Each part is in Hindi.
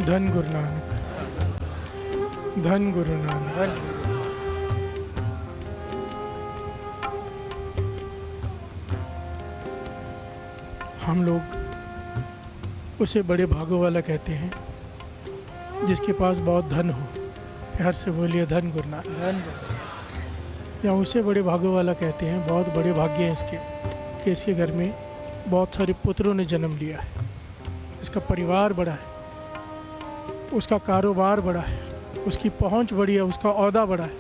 धन गुरु नानक, धन गुरु नानक। हम लोग उसे बड़े भागों वाला कहते हैं जिसके पास बहुत धन हो। प्यार से बोलिए धन गुरु नानक। या उसे बड़े भागों वाला कहते हैं, बहुत बड़े भाग्य हैं इसके कि इसके घर में बहुत सारे पुत्रों ने जन्म लिया है, इसका परिवार बड़ा है, उसका कारोबार बड़ा है, उसकी पहुंच बड़ी है, उसका ओहदा बड़ा है।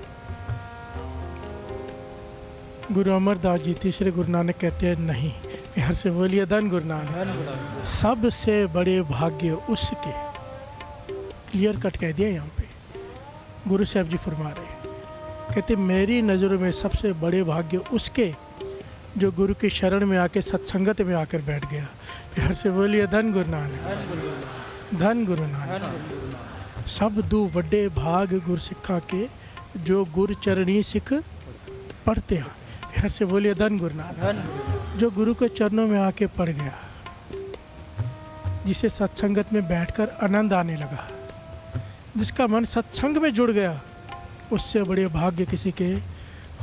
गुरु अमरदास जी तीसरे गुरु नानक कहते हैं नहीं। प्यार से बोलिए धन गुरु नानक। सबसे बड़े भाग्य उसके, क्लियर कट कह दिया यहाँ पे। गुरु साहब जी फरमा रहे हैं, कहते मेरी नज़रों में सबसे बड़े भाग्य उसके जो गुरु की शरण में आके सत्संगत में आकर बैठ गया। प्यार से बोलिए धन गुरु नानक, धन गुरु नानक। सब दू वड्डे भाग गुर सिखा के जो गुर चरणी सिख पढ़ते हैं। प्यार से बोलिए धन गुरु नानक। जो गुरु के चरणों में आके पढ़ गया, जिसे सत्संगत में बैठकर आनंद आने लगा, जिसका मन सत्संग में जुड़ गया, उससे बड़े भाग्य किसी के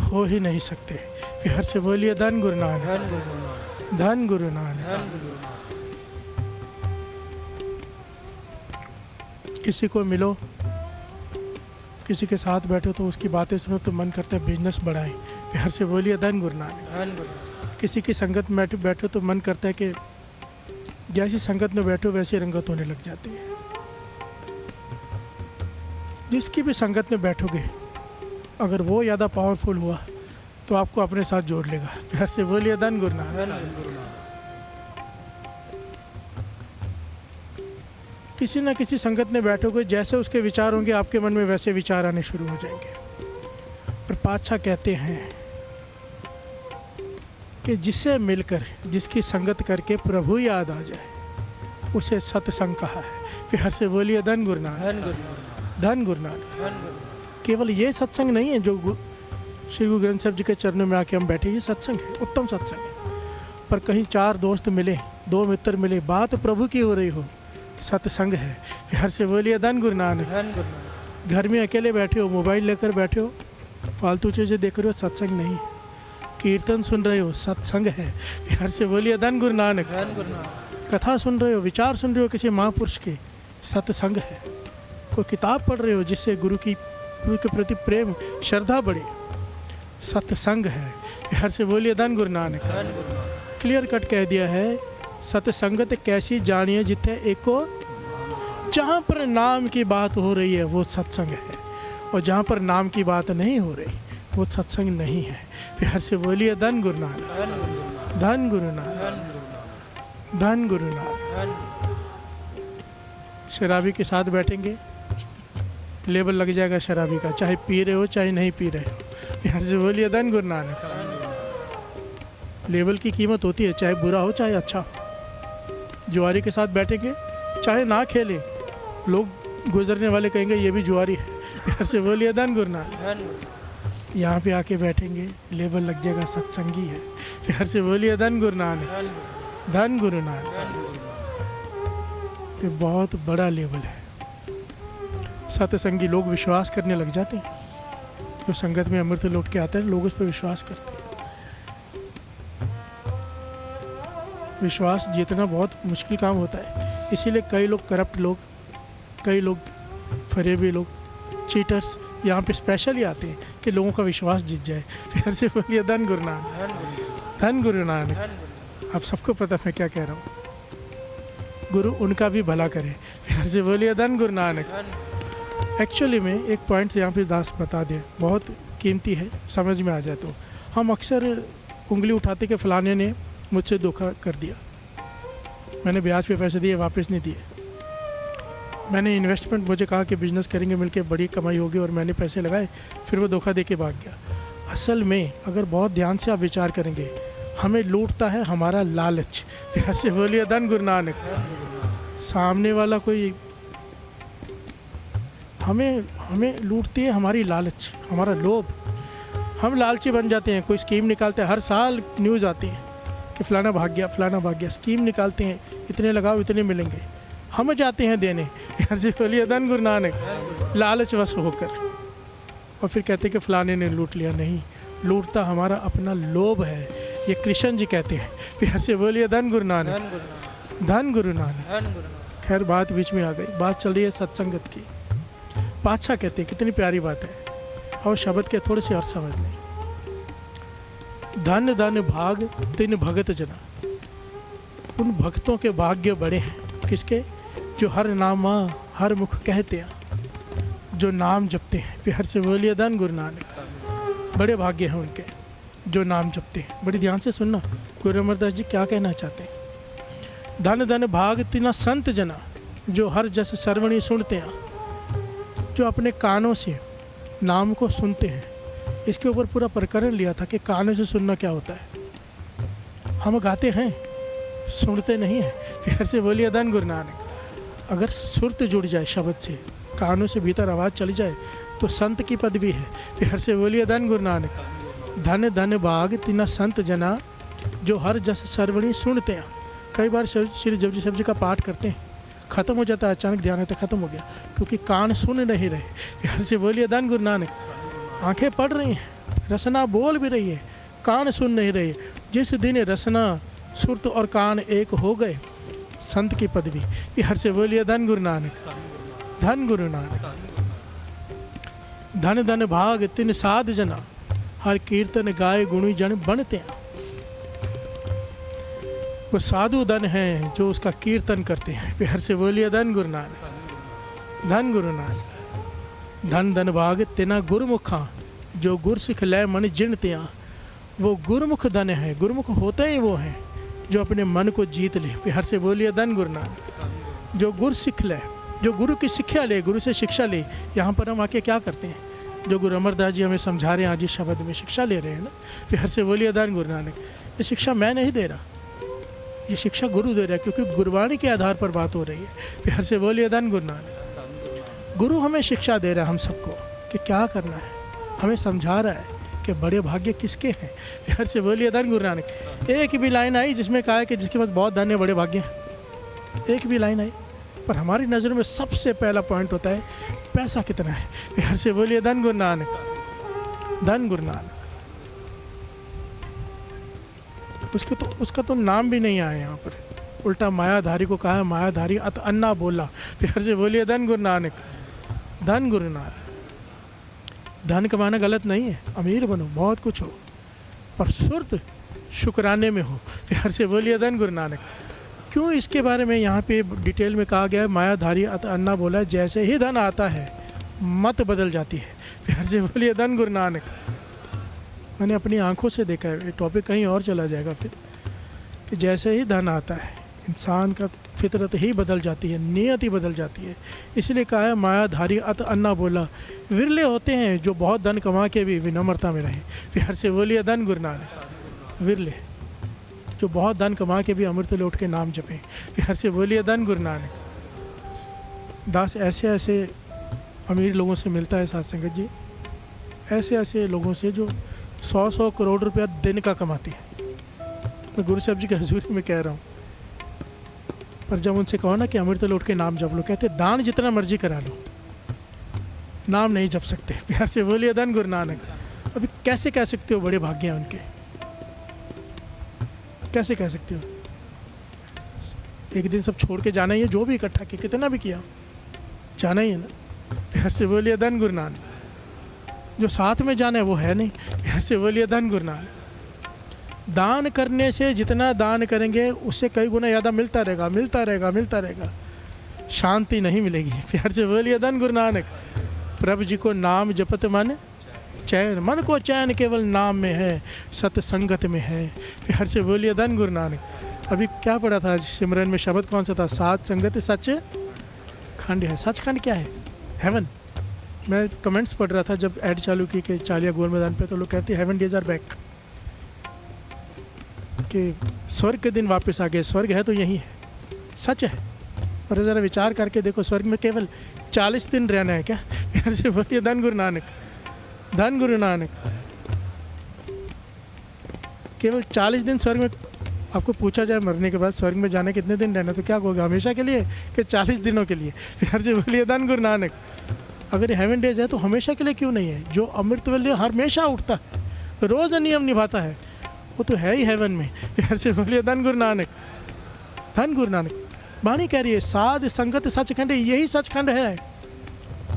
हो ही नहीं सकते। प्यार से बोलिए धन गुरु नानक, धन गुरु नानक। किसी को मिलो, किसी के साथ बैठो तो उसकी बातें सुनो तो मन करता है बिजनेस बढ़ाएं। प्यार से बोलिए धन गुरु नानक। किसी की संगत में बैठो तो मन करता है कि जैसी संगत में बैठो वैसी रंगत होने लग जाती है। जिसकी भी संगत में बैठोगे, अगर वो ज़्यादा पावरफुल हुआ तो आपको अपने साथ जोड़ लेगा। प्यार से बोलिए धन गुरु नानक। किसी न किसी संगत में बैठोगे, जैसे उसके विचार होंगे आपके मन में वैसे विचार आने शुरू हो जाएंगे। पर पातशाह कहते हैं कि जिससे मिलकर, जिसकी संगत करके प्रभु याद आ जाए, उसे सत्संग कहा है। प्यार से बोलिए धन गुरु नानक, धन गुरु नानक। केवल ये सत्संग नहीं है जो श्री गुरु ग्रंथ साहब जी के चरणों में आके हम बैठे, ये सत्संग है, उत्तम सत्संग है। पर कहीं चार दोस्त मिले, दो मित्र मिले, बात प्रभु की हो रही हो, सत्संग है। प्यार से बोलिए धन गुरु नानक। घर में अकेले बैठे हो, मोबाइल लेकर बैठे हो, फालतू चीज़ें देख रहे हो, सत्संग नहीं। कीर्तन सुन रहे हो, सत्संग है। प्यार से बोलिए धन गुरु नानक। कथा सुन रहे हो, विचार सुन रहे हो किसी महापुरुष के, सत्संग है। कोई किताब पढ़ रहे हो जिससे गुरु के प्रति प्रेम श्रद्धा बढ़े, सत्संग है। प्यार से बोलिए धन गुरु नानक। क्लियर कट कह दिया है, सत्संगत कैसी जानिए जिथे एको, जहाँ पर नाम की बात हो रही है वो सत्संग है, और जहाँ पर नाम की बात नहीं हो रही वो सत्संग नहीं है। प्यार से बोलिए धन गुरु नानक, धन गुरु नानक, धन गुरु नानक। शराबी के साथ बैठेंगे, लेबल लग जाएगा शराबी का, चाहे पी रहे हो चाहे नहीं पी रहे हो। प्यार से बोलिए धन गुरु नानक। लेबल की कीमत होती है, चाहे बुरा हो चाहे अच्छा हो। जुआरी के साथ बैठेंगे, चाहे ना खेले, लोग गुजरने वाले कहेंगे ये भी जुआरी है। प्यार से बोलिए धन गुरु नानक। यहाँ पे आके बैठेंगे, लेबल लग जाएगा सत्संगी है। प्यार से बोलिए धन गुरु नानक, धन गुरु नानक। ये बहुत बड़ा लेवल है। सत्संगी लोग विश्वास करने लग जाते हैं। जो संगत में अमृत लौट के आते हैं, लोग उस पर विश्वास करते हैं। विश्वास जीतना बहुत मुश्किल काम होता है, इसीलिए कई लोग करप्ट लोग, कई लोग फरेबी लोग, चीटर्स यहाँ पे स्पेशली आते हैं कि लोगों का विश्वास जीत जाए। फिर से बोलिए धन गुरु नानक, धन गुरु नानक। आप सबको पता मैं क्या कह रहा हूँ, गुरु उनका भी भला करे। फिर से बोलिए धन गुरु नानक। एक्चुअली में एक पॉइंट यहाँ पे दास बता दें, बहुत कीमती है, समझ में आ जाए तो। हम अक्सर उंगली उठाते कि फलाने ने मुझसे धोखा कर दिया, मैंने ब्याज पे पैसे दिए वापस नहीं दिए, मैंने इन्वेस्टमेंट, मुझे कहा कि बिजनेस करेंगे मिलके बड़ी कमाई होगी, और मैंने पैसे लगाए, फिर वो धोखा दे के भाग गया। असल में अगर बहुत ध्यान से आप विचार करेंगे, हमें लूटता है हमारा लालच। प्यार से बोलिए धन गुरु नानक। सामने वाला कोई हमें लूटती है हमारी लालच, हमारा लोभ। हम लालची बन जाते हैं, कोई स्कीम निकालते हैं, हर साल न्यूज़ आती है कि फ़लाना भाग गया, फ़लाना भाग गया। स्कीम निकालते हैं, इतने लगाओ इतने मिलेंगे, हम जाते हैं देने। प्यार से बोलिए धन गुरु नानक। लालच वश होकर, और फिर कहते कि फलाने ने लूट लिया। नहीं, लूटता हमारा अपना लोभ है, ये कृष्ण जी कहते हैं। प्यार से बोलिए धन गुरु नानक, धन गुरु नानक। खैर बात बीच में आ गई, बात चल रही है सत्संगत की। पातशाह कहते हैं, कितनी प्यारी बात है, और शब्द के थोड़े से और समझ नहीं। धन धन भाग तिन भगत जना, उन भक्तों के भाग्य बड़े हैं। किसके? जो हर नामा हर मुख कहते हैं, जो नाम जपते हैं। प्यार से बोलिए धन गुरु नानक। बड़े भाग्य हैं उनके जो नाम जपते हैं। बड़ी ध्यान से सुनना गुरु अमरदास जी क्या कहना चाहते हैं। धन धन भाग तिना संत जना, जो हर जस सर्वणी सुनते हैं, जो अपने कानों से नाम को सुनते हैं। इसके ऊपर पूरा प्रकरण लिया था कि कानों से सुनना क्या होता है। हम गाते हैं, सुनते नहीं हैं। प्यार से बोलिए धन गुरु नानक। अगर सुरत जुड़ जाए शब्द से, कानों से भीतर आवाज़ चली जाए, तो संत की पदवी है। प्यार से बोलिए धन गुरु नानक। धन धन भाग तिना संत जना, जो हर जस सर्वणी सुनते हैं। कई बार श्री जपजी साहब जी का पाठ करते हैं, ख़त्म हो जाता है, अचानक ध्यान आता ख़त्म हो गया, क्योंकि कान सुन नहीं रहे। प्यार से बोलिए धन गुरु नानक। आंखें पढ़ रही हैं, रसना बोल भी रही है, कान सुन नहीं रहे। जिस दिन रसना सुरत और कान एक हो गए, संत की पदवी। प्यार से बोलिए धन गुरु नानक, धन गुरु नानक। धन धन भाग तिन साध जना, हर कीर्तन गाय गुणी जन बनते हैं। वो साधु धन हैं जो उसका कीर्तन करते हैं। प्यार से बोलिए धन गुरु नानक, धन गुरु नानक। धन धन भाग तिना गुरुमुखा, जो गुर सिख लय मन जिनतियाँ। वो गुरुमुख धन है, गुरुमुख होते ही वो हैं जो अपने मन को जीत ले। प्यार से बोलिए धन गुरु नानक। जो गुर सिख ले, जो गुरु की शिक्षा ले, गुरु से शिक्षा ले। यहाँ पर हम आके क्या करते हैं, जो गुरु अमरदास जी हमें समझा रहे हैं, आज इस शब्द में शिक्षा ले रहे हैं ना। प्यार से बोलिए धन गुरु नानक। ये शिक्षा मैं नहीं दे रहा, ये शिक्षा गुरु दे रहा है, क्योंकि गुरबाणी के आधार पर बात हो रही है। प्यार से बोलिए धन गुरु नानक। गुरु हमें शिक्षा दे रहा है हम सबको कि क्या करना है, हमें समझा रहा है कि बड़े भाग्य किसके हैं। प्यार से बोलिए धन गुरु नानक। एक भी लाइन आई जिसमें कहा है कि जिसके पास बहुत धन है, बड़े भाग्य हैं? एक भी लाइन आई? पर हमारी नज़र में सबसे पहला पॉइंट होता है पैसा कितना है। प्यार से बोलिए धन गुरु नानक, धन गुरु नानक। उसका तो नाम भी नहीं आया यहाँ पर, उल्टा मायाधारी को कहा है मायाधारी अत अन्ना बोला। प्यार से बोलिए धन गुरु नानक, धन गुरु नानक। धन कमाना गलत नहीं है, अमीर बनो, बहुत कुछ हो, पर सुरत शुक्राने में हो। प्यार से बोलिए धन गुरु नानक। क्यों इसके बारे में यहाँ पे डिटेल में कहा गया है? मायाधारी अत अन्ना बोला, जैसे ही धन आता है मत बदल जाती है। प्यार से बोलिए धन गुरु नानक। मैंने अपनी आंखों से देखा है, ये टॉपिक कहीं और चला जाएगा फिर, कि जैसे ही धन आता है इंसान का फितरत ही बदल जाती है, नियत ही बदल जाती है। इसलिए कहा है मायाधारी अत अन्ना बोला। विरले होते हैं जो बहुत धन कमा के भी विनम्रता में रहें। प्यार से बोलिए धन गुरु नानक। विरले जो बहुत धन कमा के भी अमृत लौट के नाम जपें। प्यार से बोलिए धन गुरु नानक। दास ऐसे ऐसे अमीर लोगों से मिलता है साथ संगत जी, ऐसे ऐसे लोगों से जो 100-100 करोड़ रुपया दिन का कमाते हैं। मैं गुरु साहब जी की हजूरी में कह रहा हूँ। पर जब उनसे कहो ना कि अमृत लौट के नाम जप लो, कहते दान जितना मर्जी करा लो, नाम नहीं जप सकते। प्यार से बोलिए धन गुरु नानक। अभी कैसे कह सकते हो बड़े भाग्य हैं उनके? कैसे कह सकते हो? एक दिन सब छोड़ के जाना ही है, जो भी इकट्ठा किया, कितना भी किया, जाना ही है ना। प्यार से बोलिए धन गुरु नानक। जो साथ में जाना है वो है नहीं। प्यार से बोलिए धन गुरु नानक। दान करने से जितना दान करेंगे उससे कई गुना ज़्यादा मिलता रहेगा, मिलता रहेगा, मिलता रहेगा, शांति नहीं मिलेगी। प्यार से बोलिए धन गुरु नानक। प्रभु जी को नाम जपत मन चैन, मन को चैन केवल नाम में है, सत्संगत में है। प्यार से बोलिए धन गुरु नानक। अभी क्या पढ़ा था सिमरन में? शब्द कौन सा था? सात संगत सच खंड है। सचखंड क्या है? हेवन। मैं कमेंट्स पढ़ रहा था जब ऐड चालू की कि चालिया गोल मैदान पे, तो लोग कहते हैं हेवन डेज आर बैक, कि स्वर्ग के दिन वापस आ गए। स्वर्ग है तो यही है, सच है, पर ज़रा विचार करके देखो, स्वर्ग में केवल 40 दिन रहना है क्या? प्यार से बोलिए धन गुरु नानक, धन गुरु नानक। केवल 40 दिन स्वर्ग में आपको पूछा जाए मरने के बाद स्वर्ग में जाने कितने दिन रहना, तो क्या कहोगे, हमेशा के लिए कि 40 दिनों के लिए? फिर से बोलिए धन गुरु नानक। अगर हेवन डेज है तो हमेशा के लिए क्यों नहीं है? जो अमृत वेले हमेशा उठता है, रोज़ नियम निभाता है, वो तो है ही हेवन में। फिर से बोलिए धन गुरु नानक, धन गुरु नानक। वाणी कह रही है साध संगत सचखंड, यही सचखंड है।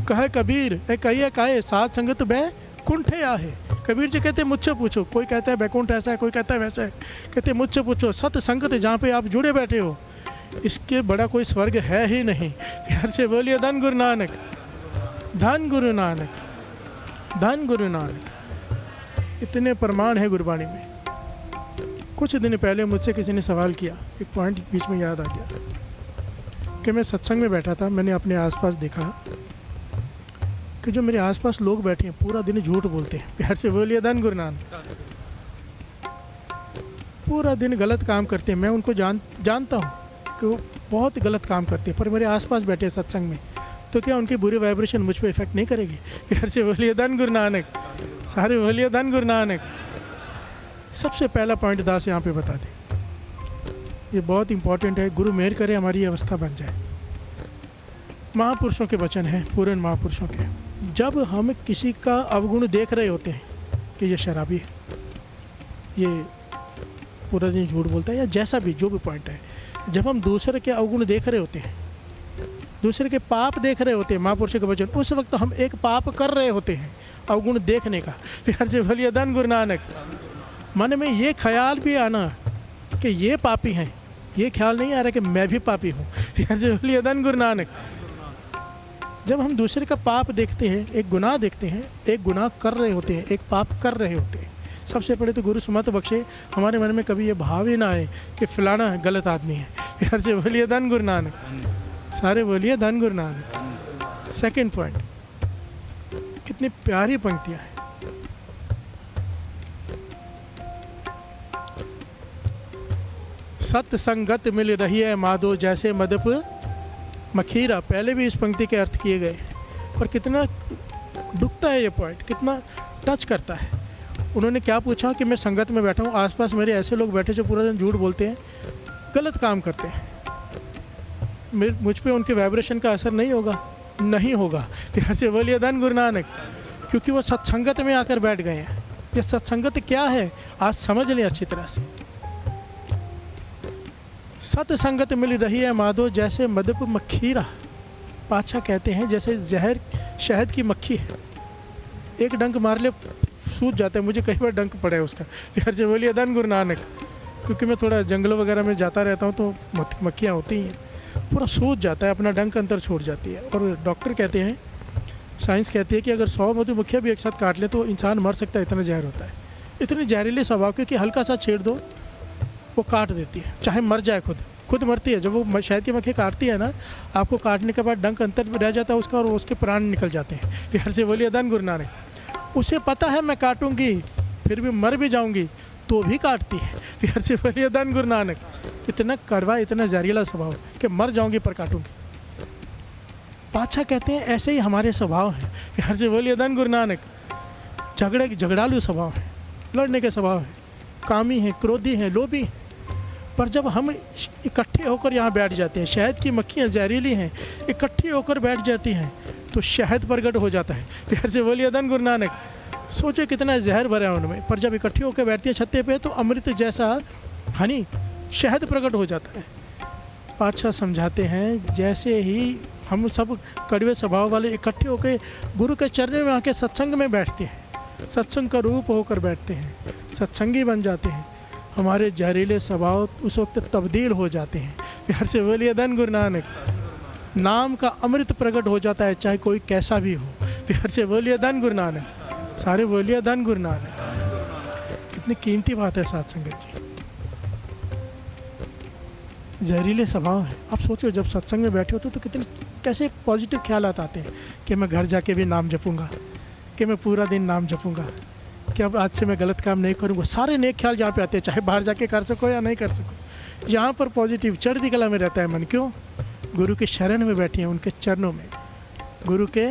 कहे कबीर कहिए काहे, साध संगत बै कुंठे आहे। कबीर जी कहते हैं मुझसे पूछो, कोई कहता है बैकुंठ ऐसा है, कोई कहता है वैसा है, कहते हैं मुझसे पूछो। सत संगत जहाँ पे आप जुड़े बैठे हो, इसके बड़ा कोई स्वर्ग है ही नहीं। प्यार से बोलिए धन गुरु नानक, धन गुरु नानक, धन गुरु नानक। इतने प्रमाण है गुरबाणी में। कुछ दिन पहले मुझसे किसी ने सवाल किया, एक पॉइंट बीच में याद आ गया कि मैं सत्संग में बैठा था, मैंने अपने आसपास देखा कि जो मेरे आसपास लोग बैठे हैं पूरा दिन झूठ बोलते हैं। प्यार से बोलिए धन गुरु नानक। पूरा दिन गलत काम करते हैं। मैं उनको जानता हूँ कि वो बहुत गलत काम करते हैं, पर मेरे आसपास बैठे हैं सत्संग में, तो क्या उनकी बुरी वाइब्रेशन मुझ पे इफेक्ट नहीं करेगी? प्यार से बोलिए धन गुरु नानक, सारे बोलिए धन गुरु नानक। सबसे पहला पॉइंट दास यहाँ पे बता दें, ये बहुत इंपॉर्टेंट है। गुरु मेहर करे हमारी अवस्था बन जाए। महापुरुषों के वचन हैं, पूर्ण महापुरुषों के। जब हम किसी का अवगुण देख रहे होते हैं कि ये शराबी है, ये पूरा दिन झूठ बोलता है, या जैसा भी जो भी पॉइंट है, जब हम दूसरे के अवगुण देख रहे होते हैं, दूसरे के पाप देख रहे होते हैं, महापुरुषों के वचन, उस वक्त हम एक पाप कर रहे होते हैं अवगुण देखने का। प्यार से बोलिए धन गुरु नानक। मन में ये ख्याल भी आना कि ये पापी हैं, ये ख्याल नहीं आ रहा कि मैं भी पापी हूँ। प्यार से बोलिए धन गुरु नानक। जब हम दूसरे का पाप देखते हैं, एक गुनाह देखते हैं, एक गुनाह कर रहे होते हैं, एक पाप कर रहे होते हैं, सबसे पहले तो गुरु सुमत बख्शे हमारे मन में कभी ये भाव ही ना आए कि फलाना गलत आदमी है। प्यार से बोलिए धन गुरु नानक, सारे बोलिए धन गुरु नानक। सेकंड पॉइंट, कितनी प्यारी पंक्तियाँ हैं। सत्संगत मिल रही है माधो जैसे मदप मखीरा। पहले भी इस पंक्ति के अर्थ किए गए, पर कितना दुखता है ये पॉइंट, कितना टच करता है। उन्होंने क्या पूछा कि मैं संगत में बैठा हूँ, आसपास मेरे ऐसे लोग बैठे जो पूरा दिन झूठ बोलते हैं, गलत काम करते हैं, मुझ पे उनके वाइब्रेशन का असर नहीं होगा? नहीं होगा। प्यार से बोलिए धन गुरु नानक, क्योंकि वो सत्संगत में आकर बैठ गए हैं। ये सत्संगत क्या है आज समझ लें अच्छी तरह से। सत्संगत मिल रही है माधो जैसे मदप मक्खीरा। पाछा कहते हैं जैसे जहर शहद की मक्खी है, एक डंक मार ले सूझ जाता है। मुझे कई बार डंक पड़ा है उसका। प्यार से बोलिए धन गुरु नानक, क्योंकि मैं थोड़ा जंगलों वगैरह में जाता रहता हूँ तो मक्खियाँ होती हैं, पूरा सूझ जाता है, अपना डंक अंदर छोड़ जाती है। और डॉक्टर कहते हैं, साइंस कहती है कि अगर 100 मधुमक्खियाँ भी एक साथ काट ले तो इंसान मर सकता है, इतना जहर होता है। इतनी जहरीले स्वभाव के कि हल्का सा छेड़ दो वो काट देती है, चाहे मर जाए, खुद मरती है। जब वो शहद की मक्खी काटती है ना, आपको काटने के बाद डंक अंतर में रह जाता है उसका, और उसके प्राण निकल जाते हैं। प्यार से बोलिए धन गुरु नानक। उसे पता है मैं काटूंगी, फिर भी मर भी जाऊंगी, तो भी काटती है। प्यार से बोलिए धन गुरु नानक। इतना करवा, इतना जहरीला स्वभाव कि मर जाऊंगी पर काटूंगी। पाछा कहते हैं ऐसे ही हमारे स्वभाव हैं। प्यार से बोलिए धन गुरु नानक। झगड़ालू स्वभाव है, लड़ने के स्वभाव है, कामी हैं, क्रोधी हैं, लोभी हैं। पर जब हम इकट्ठे होकर यहाँ बैठ जाते हैं, शहद की मक्खियाँ जहरीली हैं, इकट्ठी होकर बैठ जाती हैं तो शहद प्रकट हो जाता है। प्यार से बोलिए धन गुरु नानक। सोचे कितना जहर भरा है उनमें, पर जब इकट्ठी होकर बैठती है छत्ते पे तो अमृत जैसा हनी शहद प्रकट हो जाता है। पातशाह समझाते हैं जैसे ही हम सब कड़वे स्वभाव वाले इकट्ठे होकर गुरु के चरणों में आके सत्संग में बैठते हैं, सत्संग का रूप होकर बैठते हैं, सत्संगी बन जाते हैं, हमारे जहरीले स्वभाव उस वक्त तब्दील हो जाते हैं। प्यार से बोलिए धन गुरु नानक। नाम का अमृत प्रकट हो जाता है, चाहे कोई कैसा भी हो। प्यार से बोलिए धन गुरु नानक। सारे बोलिए धन गुरु नानक। कितनी कीमती बात है साथ संगत जी। जहरीले स्वभाव है। आप सोचो जब सत्संग में बैठे होते तो कितने कैसे पॉजिटिव ख्यालात आते हैं कि मैं घर जाके भी नाम जपूंगा, कि मैं पूरा दिन नाम जपूंगा, कि अब आज से मैं गलत काम नहीं करूंगा। सारे नेक ख्याल यहाँ पे आते हैं, चाहे बाहर जाके कर सको या नहीं कर सको। यहाँ पर पॉजिटिव चढ़ती कला में रहता है मन। क्यों? गुरु के शरण में बैठे हैं, उनके चरणों में, गुरु के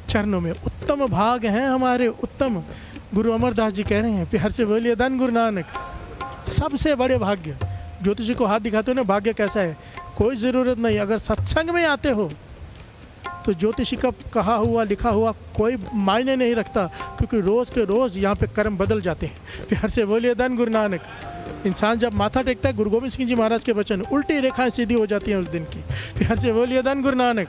चरणों में। उत्तम भाग हैं हमारे, उत्तम। गुरु अमरदास जी कह रहे हैं, प्यार से बोलिए धन गुरु नानक। सबसे बड़े भाग्य ज्योतिषी को हाथ दिखाते हो ना, भाग्य कैसा है, कोई ज़रूरत नहीं। अगर सत्संग में आते हो तो ज्योतिषी का कहा हुआ लिखा हुआ कोई मायने नहीं रखता, क्योंकि रोज़ के रोज़ यहाँ पे कर्म बदल जाते हैं। प्यार से बोलिए धन गुरु नानक। इंसान जब माथा टेकता है, गुरु गोविंद सिंह जी महाराज के वचन, उल्टी रेखाएं सीधी हो जाती हैं उस दिन की। प्यार से बोलिए धन गुरु नानक।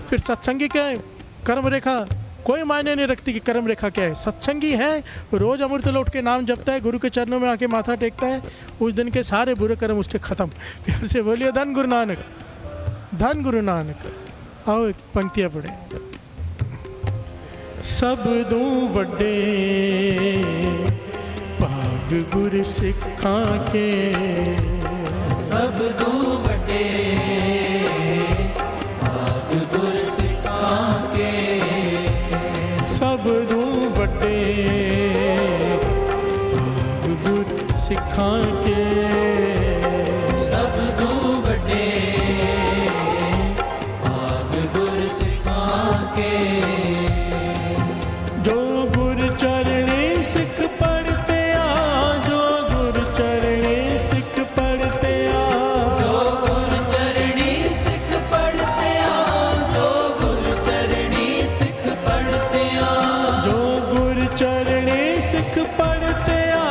फिर सत्संगी क्या है, कर्म रेखा कोई मायने नहीं रखती कि कर्म रेखा क्या है। सत्संगी है, रोज़ अमृत लौट के नाम जपता है, गुरु के चरणों में आके माथा टेकता है, उस दिन के सारे बुरे कर्म उसके ख़त्म। प्यार से बोलिए धन गुरु नानक, धन गुरु नानक। आओ एक पंक्तियाँ पढ़े। सब दूं वड्डे भाग गुर सिखा के, सब दूं वड्डे भाग गुर सिखा के, सब दूं वड्डे भाग गुर सिखा के, सब दूं वड्डे भाग गुर सिखा के। जो गुर चरणे सिख पढ़ते आ, जो गुर चरणे सिख पढ़ते आ, जो गुर चरणी सिख पढ़ते आ, जो गुर चरणी सिख पढ़ते आ, जो गुर चरणे सिख पढ़ते आ,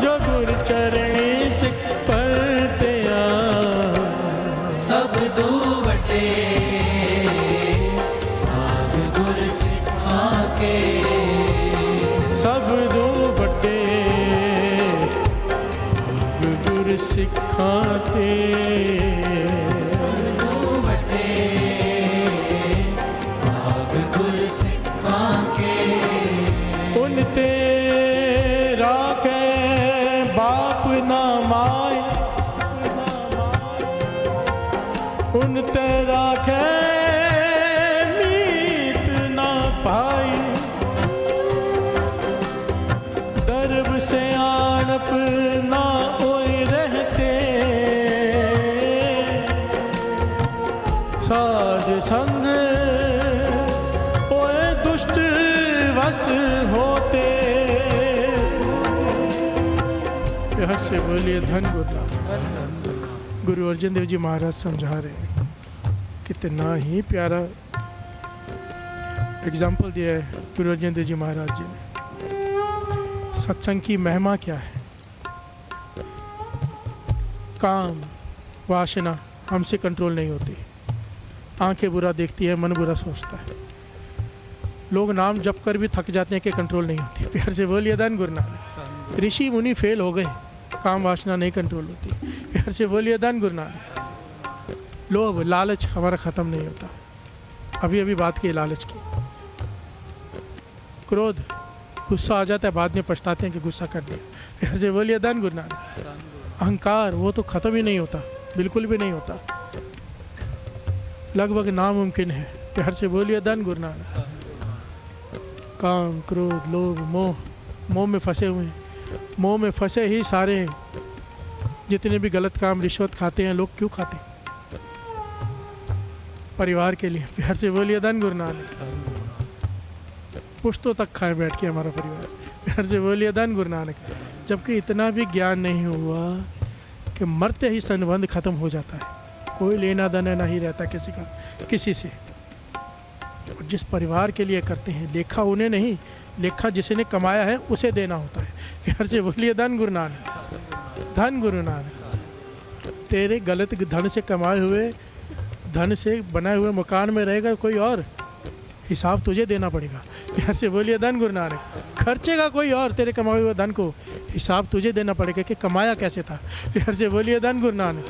जो गुर चरणे सिख पढ़ते आ, सब दूं वड्डे भाग गुर सिखा के, सब दो बड्डे भाग गुर सिखाते। दूं वड्डे भाग गुर सिखा के। उन ते राखे बाप ना माय, उन ते राखे मीत ना पाई, दरब से आणप ना ओए रहते, साध संग ओए दुष्ट वश होते। प्यार से बोलिए धन गुरु नानक। गुरु अर्जन देव जी महाराज समझा रहे हैं, कितना ही प्यारा एग्जाम्पल दिया है गुरु अर्जन देव जी महाराज जी ने। सत्संग की महिमा क्या है। काम वासना हमसे कंट्रोल नहीं होती, आंखें बुरा देखती है, मन बुरा सोचता है, लोग नाम जप कर भी थक जाते हैं कि कंट्रोल नहीं होती। प्यार से बोलिए धन गुरु नानक। ऋषि मुनि फेल हो गए, काम वासना नहीं कंट्रोल होती। प्यार से बोलिए धन गुरु नानक। लोभ लालच हमारा ख़त्म नहीं होता। अभी अभी बात की लालच की। क्रोध गुस्सा आ जाता है, बाद में पछताते हैं कि गुस्सा कर दिया। प्यार से बोलिए धन गुरु नानक। अहंकार वो तो ख़त्म ही नहीं होता, बिल्कुल भी नहीं होता, लगभग नामुमकिन है। प्यार से बोलिए धन गुरु नानक। काम क्रोध लोभ मोह, मोह में फंसे हुए हैं। मोह में फंसे ही सारे जितने भी गलत काम रिश्वत खाते हैं लोग क्यों खाते हैं? परिवार के लिए। प्यार से बोलिए धन गुरु नानक। पुश्तों तक खाए बैठ के हमारा परिवार। प्यार से बोलिए धन गुरु नानक। जबकि इतना भी ज्ञान नहीं हुआ कि मरते ही संबंध खत्म हो जाता है, कोई लेना देना नहीं रहता किसी का किसी से। और जिस परिवार के लिए करते हैं, लेखा उन्हें नहीं, लेखा जिसने कमाया है उसे देना होता है। प्यार से बोलिए धन गुरु नानक। धन गुरु नानक। तेरे गलत धन से कमाए हुए धन से बनाए हुए मकान में रहेगा कोई और, हिसाब तुझे देना पड़ेगा। प्यार से बोलिए धन गुरु नानक। खर्चेगा कोई और तेरे कमाए हुए धन को, हिसाब तुझे देना पड़ेगा कि कमाया कैसे था। प्यार से बोलिए धन गुरु नानक।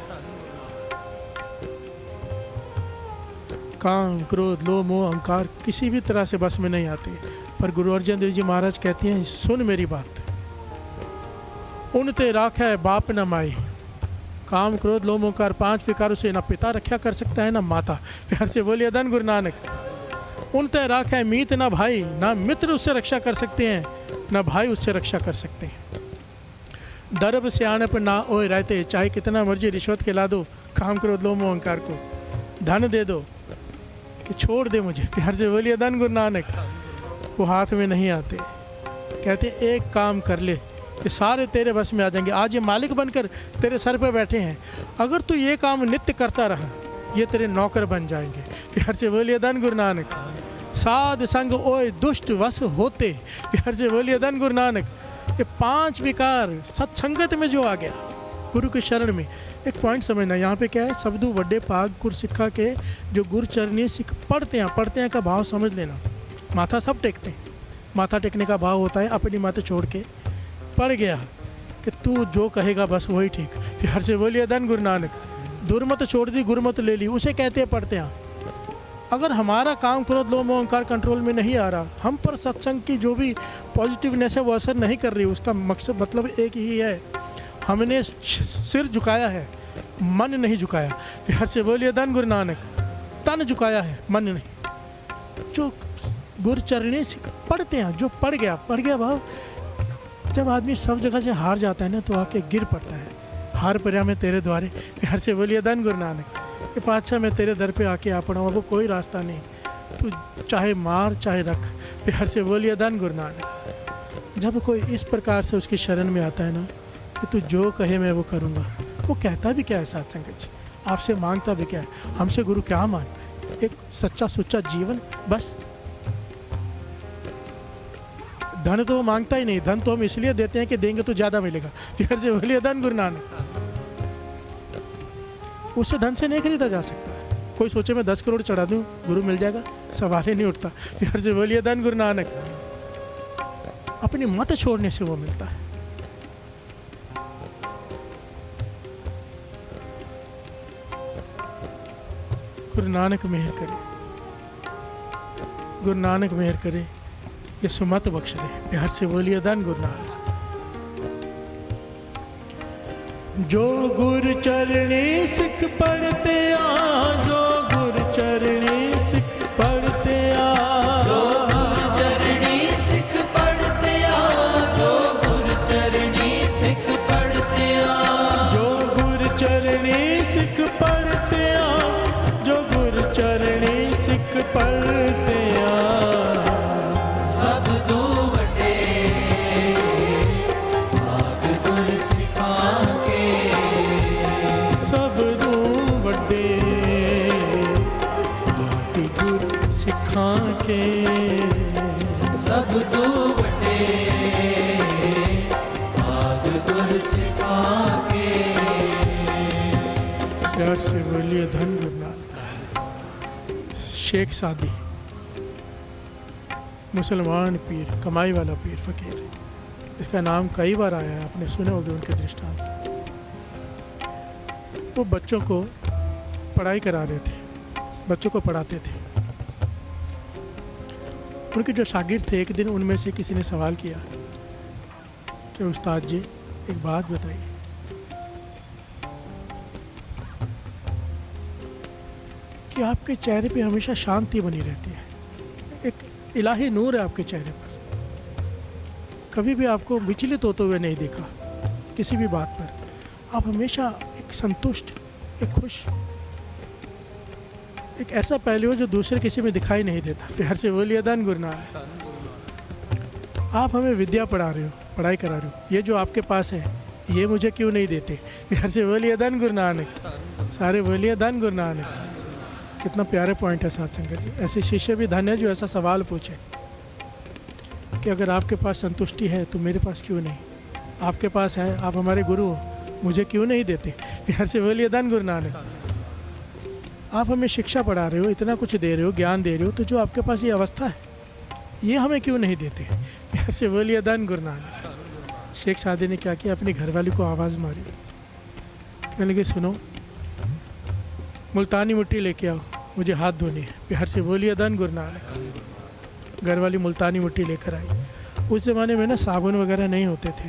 काम क्रोध लोभ मोह अहंकार किसी भी तरह से बस में नहीं आते, पर गुरु अर्जन देव जी महाराज कहते हैं सुन मेरी बात। उन ते राख है बाप न माई। काम क्रोध लोभ अहंकार पांच विकारों से ना पिता रक्षा कर सकता है ना माता। प्यार से बोलिए धन गुरु नानक। उन ते राख है मीत ना भाई, ना मित्र उससे रक्षा कर सकते हैं ना भाई उससे रक्षा कर सकते हैं। दर्ब से आने पर ना ओए रहते, चाहे कितना मर्जी रिश्वत खिला दो काम क्रोध लोभ मोह अहंकार को, धन दे दो कि छोड़ दे मुझे। प्यार से बोलिए धन गुरु नानक। वो हाथ में नहीं आते। कहते एक काम कर ले, ये सारे तेरे बस में आ जाएंगे। आज ये मालिक बनकर तेरे सर पे बैठे हैं, अगर तू ये काम नित्य करता रहा, ये तेरे नौकर बन जाएंगे। प्यार से बोलिए धन गुरु नानक। साध संग ओए दुष्ट वश होते, प्यार से बोलिए धन गुरु नानक। ये 5 विकार सत्संगत में जो आ गया गुरु के शरण में। एक पॉइंट समझना, यहाँ पे क्या है, सबदू वड्डे पाग गुर सिक्खा के, जो गुरु चरणी सिख पढ़ते हैं का भाव समझ लेना। माथा सब टेकते हैं, माथा टेकने का भाव होता है अपनी माथा छोड़ के पड़ गया कि तू जो कहेगा बस वही ठीक। प्यार से बोलिए धन गुरु नानक। दुर्मत छोड़ दी, गुरमत ले ली, उसे कहते हैं पढ़ते हैं। अगर हमारा काम क्रोध लोभ मोह अहंकार कंट्रोल में नहीं आ रहा, हम पर सत्संग की जो भी पॉजिटिवनेस है वो असर नहीं कर रही, उसका मकसद मतलब एक ही है, हमने सिर झुकाया है, मन नहीं झुकाया। प्यार से बोलिए धन गुरु नानक। तन झुकाया है, मन नहीं। जो गुरु चरणी से पढ़ते हैं, जो पढ़ गया भाव। जब आदमी सब जगह से हार जाता है ना, तो आके गिर पड़ता है। हार पर्या में तेरे द्वारे। प्यार से बोलिए धन गुरु नानक। ये पातशाह मैं तेरे दर पे आके आ पड़ा हूँ, वो कोई रास्ता नहीं, तू चाहे मार चाहे रख। प्यार से बोलिए धन गुरु नानक। जब कोई इस प्रकार से उसकी शरण में आता है ना कि तू जो कहे मैं वो करूँगा, वो कहता भी क्या है साथ संगत जी, आपसे मांगता भी क्या है, हमसे गुरु क्या मांगता है? एक सच्चा सुच्चा जीवन बस। धन तो वो मांगता ही नहीं, धन तो हम इसलिए देते हैं कि देंगे तो ज़्यादा मिलेगा। प्यार से बोलिए धन गुरु नानक। उससे धन से नहीं खरीदा जा सकता। कोई सोचे मैं 10 करोड़ चढ़ा दूं गुरु मिल जाएगा, सवाल ही नहीं उठता। प्यार से बोलिए धन गुरु नानक। अपनी मत छोड़ने से वो मिलता है। गुरु नानक मेहर करे, गुरु नानक मेहर करे, ये सुमत बख्श दे। प्यार से बोलिए धन गुरु नानक। जो गुरु चरणी सिख पढ़ते आ, जो गुरु चरणी सिख पढ़ते आ, जो गुरु चरणी सिख पढ़ते आ, जो गुरु चरणी सिख पढ़ते आ, जो गुरु चरणी सिख पढ़ते आ, जो गुरु चरणी सिख पढ़ते आ। सब दो वटे भाग गुर सिखा के, सब दू वड्डे भाग गुर सिखा के, सब दो वटे भाग गुर सिखा के। प्यार से बोलिए धन गुरु नानक। शेख सादी, मुसलमान पीर, कमाई वाला पीर फकीर, इसका नाम कई बार आया है, आपने सुने होंगे उनके दृष्टांत। वो बच्चों को पढ़ाई करा रहे थे, बच्चों को पढ़ाते थे। उनके जो शागिर्द थे, एक दिन उनमें से किसी ने सवाल किया कि उस्ताद जी एक बात बताइए, कि आपके चेहरे पे हमेशा शांति बनी रहती है, एक इलाही नूर है आपके चेहरे पर, कभी भी आपको विचलित होते हुए नहीं देखा किसी भी बात पर। आप हमेशा एक संतुष्ट, एक खुश, एक ऐसा पहलू हो जो दूसरे किसी में दिखाई नहीं देता। प्यार से बोलिए धन गुरु नानक। आप हमें विद्या पढ़ा रहे हो, पढ़ाई करा रहे हो, ये जो आपके पास है ये मुझे क्यों नहीं देते? प्यार से बोलिए धन गुरु नानक। सारे बोलिए धन गुरु नानक। कितना प्यारे पॉइंट है साथ संगत जी। ऐसे शिष्य भी धन है जो ऐसा सवाल पूछे कि अगर आपके पास संतुष्टि है तो मेरे पास क्यों नहीं? आपके पास है, आप हमारे गुरु हो, मुझे क्यों नहीं देते? प्यार से बोलिए धन गुरु नानक। आप हमें शिक्षा पढ़ा रहे हो, इतना कुछ दे रहे हो, ज्ञान दे रहे हो, तो जो आपके पास ये अवस्था है ये हमें क्यों नहीं देते? प्यार से बोलिए धन गुरु नानक। शेख सादी ने क्या किया, अपनी घरवाली को आवाज़ मारी, कहने लगे सुनो, मुल्तानी मिट्टी लेके आओ, मुझे हाथ धोने हैं। प्यार से बोलिए धन गुरु नानक। घरवाली मुल्तानी मिट्टी लेकर आई। उस ज़माने में ना साबुन वगैरह नहीं होते थे,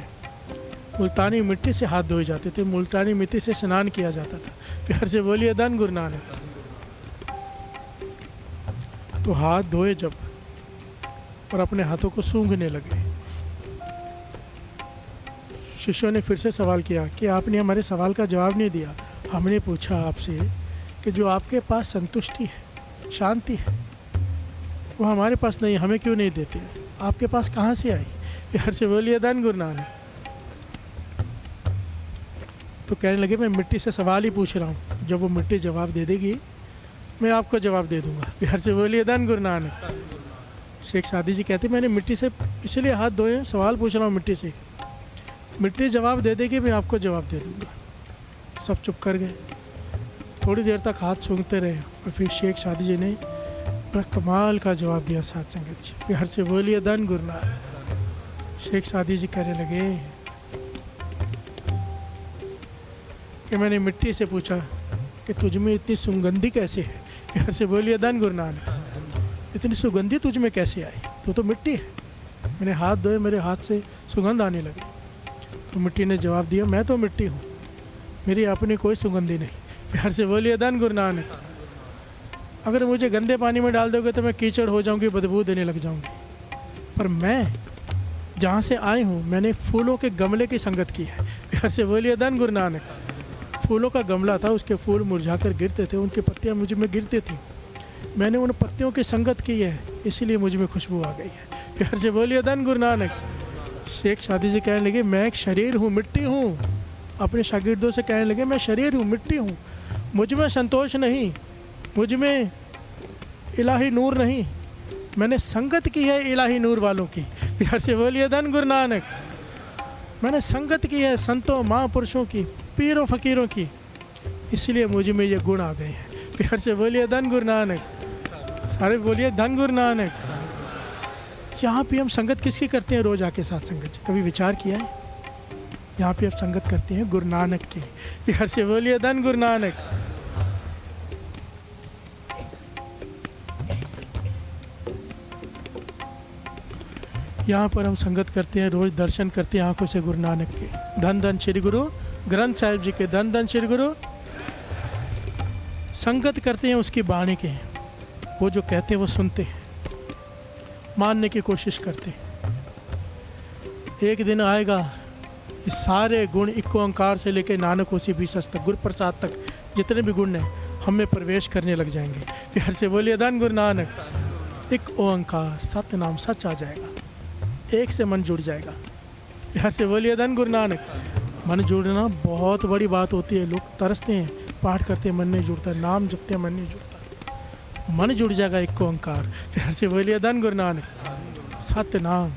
मुल्तानी मिट्टी से हाथ धोए जाते थे, मुल्तानी मिट्टी से स्नान किया जाता था। प्यार से बोलिए धन गुरु नानक। तो हाथ धोए जब और अपने हाथों को सूंघने लगे, शिष्यों ने फिर से सवाल किया कि आपने हमारे सवाल का जवाब नहीं दिया। हमने पूछा आपसे कि जो आपके पास संतुष्टि है, शांति है, वो हमारे पास नहीं, हमें क्यों नहीं देते? आपके पास कहाँ से आई? प्यार से बोलिए धन गुरु नानक। तो कहने लगे मैं मिट्टी से सवाल ही पूछ रहा हूँ, जब वो मिट्टी जवाब दे देगी मैं आपको जवाब दे दूंगा। प्यार से बोलिए धन गुरु नानक। शेख सादी जी कहते मैंने मिट्टी से इसलिए हाथ धोए, सवाल पूछ रहा हूँ मिट्टी से, मिट्टी जवाब दे देगी मैं आपको जवाब दे दूंगा। सब चुप कर गए। थोड़ी देर तक हाथ सूंघते रहे और फिर शेख सादी जी ने बड़ा कमाल का जवाब दिया। साथ संगत जी प्यार से बोलिए धन गुरु नानक। शेख सादी जी कहने लगे कि मैंने मिट्टी से पूछा कि तुझ में इतनी सुगंधी कैसे है। प्यार से बोलिए धन गुरु नानक। इतनी सुगंधी तुझ में कैसे आई, तू तो मिट्टी है। मैंने हाथ धोए, मेरे हाथ से सुगंध आने लगी। तो मिट्टी ने जवाब दिया मैं तो मिट्टी हूँ, मेरी अपनी कोई सुगंधी नहीं। प्यार से बोलिए धन गुरु नानक। अगर मुझे गंदे पानी में डाल दोगे तो मैं कीचड़ हो जाऊंगी, बदबू देने लग जाऊंगी। पर मैं जहाँ से आई हूँ मैंने फूलों के गमले की संगत की है। प्यार से बोलिए धन गुरु नानक। फूलों का गमला था, उसके फूल मुरझाकर गिरते थे, उनकी पत्तियाँ मुझ में गिरती थी। मैंने उन पत्तियों की संगत की है, इसीलिए मुझ में खुशबू आ गई है। प्यार से बोलिए धन गुरु नानक। शेख सादी जी कहने लगे मैं एक शरीर हूँ, मिट्टी हूँ। अपने शागिर्दों से कहने लगे मैं शरीर हूँ, मिट्टी हूँ, मुझ में संतोष नहीं, मुझ में इलाही नूर नहीं। मैंने संगत की है इलाही नूर वालों की। प्यार से बोलिए धन गुरु नानक। मैंने संगत की है संतों महापुरुषों की, पीरों फकीरों की, इसलिए मुझ में ये गुण आ गए हैं। प्यार से बोलिए धन गुरु नानक। सारे बोलिए धन गुरु नानक। यहाँ पे हम संगत किसकी करते हैं रोज आके साथ संगत? कभी विचार किया है? यहाँ पे आप संगत करते हैं गुरु नानक की। प्यार से बोलिए धन गुरु नानक। यहाँ पर हम संगत करते हैं, रोज दर्शन करते हैं आंखों से गुरु नानक के। धन धन श्री गुरु ग्रंथ साहिब जी के, धन धन श्री गुरु। संगत करते हैं उसकी बाणी के, वो जो कहते हैं वो सुनते हैं, मानने की कोशिश करते हैं। एक दिन आएगा ये सारे गुण इक्को ओंकार से लेकर नानक होसी बीसस तक, गुरु प्रसाद तक, जितने भी गुण हैं हम में प्रवेश करने लग जाएंगे। प्यार से बोलिए धन गुरु नानक। एक ओंकार सत्य नाम सच आ जाएगा, एक से मन जुड़ जाएगा। प्यार से बोलिए धन गुरु नानक। मन जुड़ना बहुत बड़ी बात होती है। लोग तरसते हैं, पाठ करते हैं मन नहीं जुड़ता, नाम जपते हैं मन नहीं जुड़ता। मन जुड़ जाएगा एक ओंकार। प्यार से बोलिए धन गुरु नानक। सत्य नाम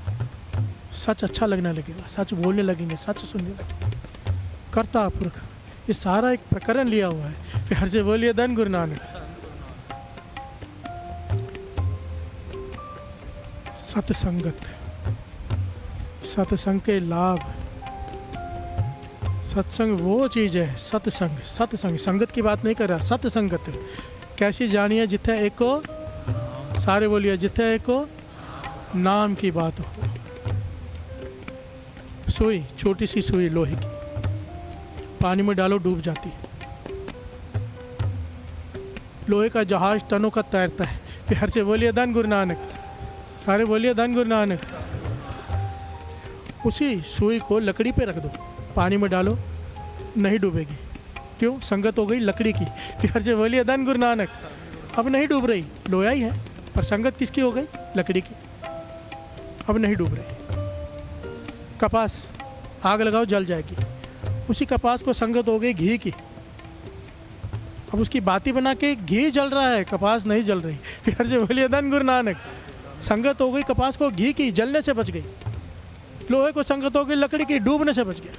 सच अच्छा लगने लगेगा, सच बोलने लगेंगे, सच सुनने लगेंगे। कर्ता पुरख ये सारा एक प्रकरण लिया हुआ है। प्यार से बोलिए धन गुरु नानक। सत्संगत, सत्संग के लाभ। सत्संग वो चीज़ है, सत्संग, सत्संग, संगत की बात नहीं कर रहा, सत्संगत कैसी जानिए जिथे एको, सारे बोलिए जिथे एको नाम की बात हो। सुई, छोटी सी सुई लोहे की, पानी में डालो डूब जाती है। लोहे का जहाज टनों का तैरता है। प्यार से बोलिए धन गुरु नानक। सारे बोलिए धन गुरु नानक। उसी सुई को लकड़ी पे रख दो, पानी में डालो, नहीं डूबेगी। क्यों? संगत हो गई लकड़ी की। प्यार से बोलिए धन गुरु नानक। अब नहीं डूब रही, लोया ही है, पर संगत किसकी हो गई? लकड़ी की। अब नहीं डूब रही। कपास, आग लगाओ जल जाएगी। उसी कपास को संगत हो गई घी की। अब उसकी बाती बना के घी जल रहा है, कपास नहीं जल रही। प्यार से बोलिए धन गुरु नानक। संगत हो गई कपास को घी की, जलने से बच गई। लोहे को संगत हो गई लकड़ी की, डूबने से बच गया।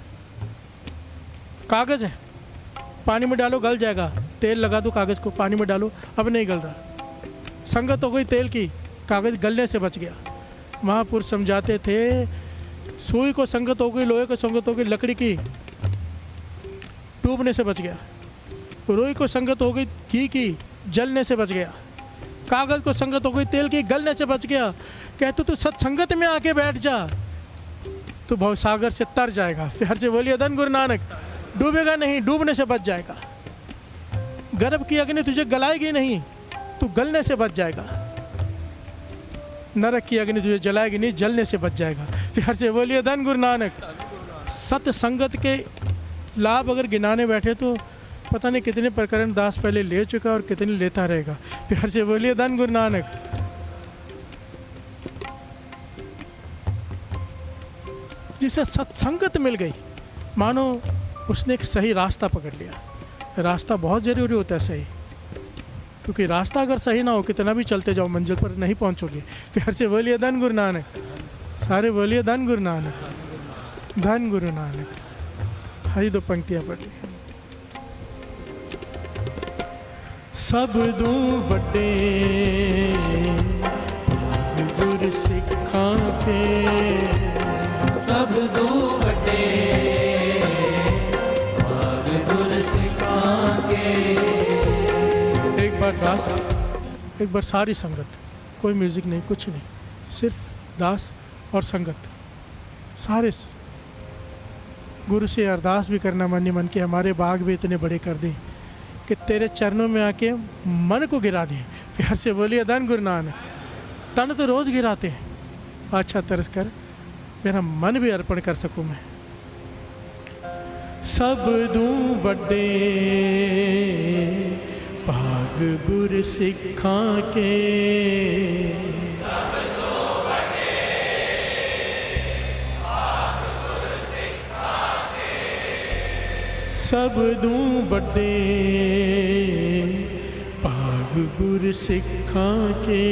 कागज है, पानी में डालो गल जाएगा, तेल लगा दो कागज को, पानी में डालो, अब नहीं गल रहा। संगत हो गई तेल की, कागज गलने से बच गया। महापुरुष समझाते थे सुई को संगत हो गई, लोहे को संगत हो गई लकड़ी की, डूबने से बच गया। रुई को संगत हो गई घी की, जलने से बच गया। कागज को संगत हो गई तेल की, गलने से बच गया। कहते तू सत्संगत में आके बैठ जा, तो भवसागर से तर जाएगा। प्यार से बोलिए धन गुरु नानक। डूबेगा नहीं, डूबने से बच जाएगा। गर्भ की अग्नि तुझे गलाएगी नहीं, तू गलने से बच जाएगा। नरक की अग्नि तुझे जलाएगी नहीं, जलने से बच जाएगा। प्यार से बोलिए धन गुरु नानक। सत्संगत के लाभ अगर गिनाने बैठे तो पता नहीं कितने प्रकरण दास पहले ले चुका और कितने लेता रहेगा। प्यार से बोलिए धन गुरु नानक। जिसे सत्संगत मिल गई, मानो उसने एक सही रास्ता पकड़ लिया। रास्ता बहुत ज़रूरी होता है सही, क्योंकि रास्ता अगर सही ना हो कितना भी चलते जाओ मंजिल पर नहीं पहुंचोगे। प्यार से बोलिए धन गुरु नानक, सारे बोलिए धन गुरु नानक, धन गुरु नानक। हाई 2 पंक्तियां पढ़ ली। सब दू बड़े गुरु सिखा के, सब दू वड्डे भाग गुर सिखा के। एक बार दास, एक बार सारी संगत, कोई म्यूज़िक नहीं, कुछ नहीं, सिर्फ दास और संगत, सारे गुरु से अरदास भी करना मन ही मन के हमारे बाग भी इतने बड़े कर दें कि तेरे चरणों में आके मन को गिरा दें। प्यार से बोलिए धन गुरु नानक। तन तो रोज़ गिराते हैं, अच्छा तरस कर मेरा मन भी अर्पण कर सकूं मैं। सब दू बड़े भाग गुर सिखा के, सब दू बड़े भाग गुर सिखा के,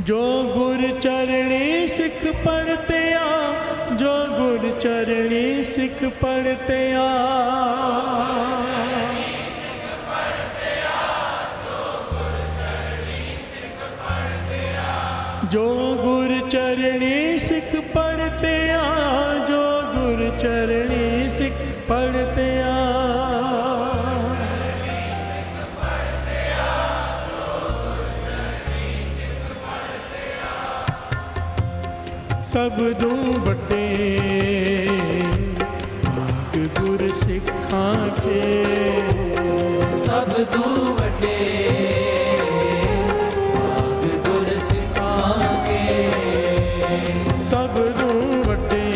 जो गुर चरणी सिख पढ़ते आ, जो गुर चरणी सिख पढ़ते आ, जो गुर चरणी सिख पढ़ते आ, जो गुर चरणी सिख पढ़ते आ, सब दू बड़े भाग गुर सिखा के, सब दू वड्डे भाग गुर सिखा के। सब दू बड़े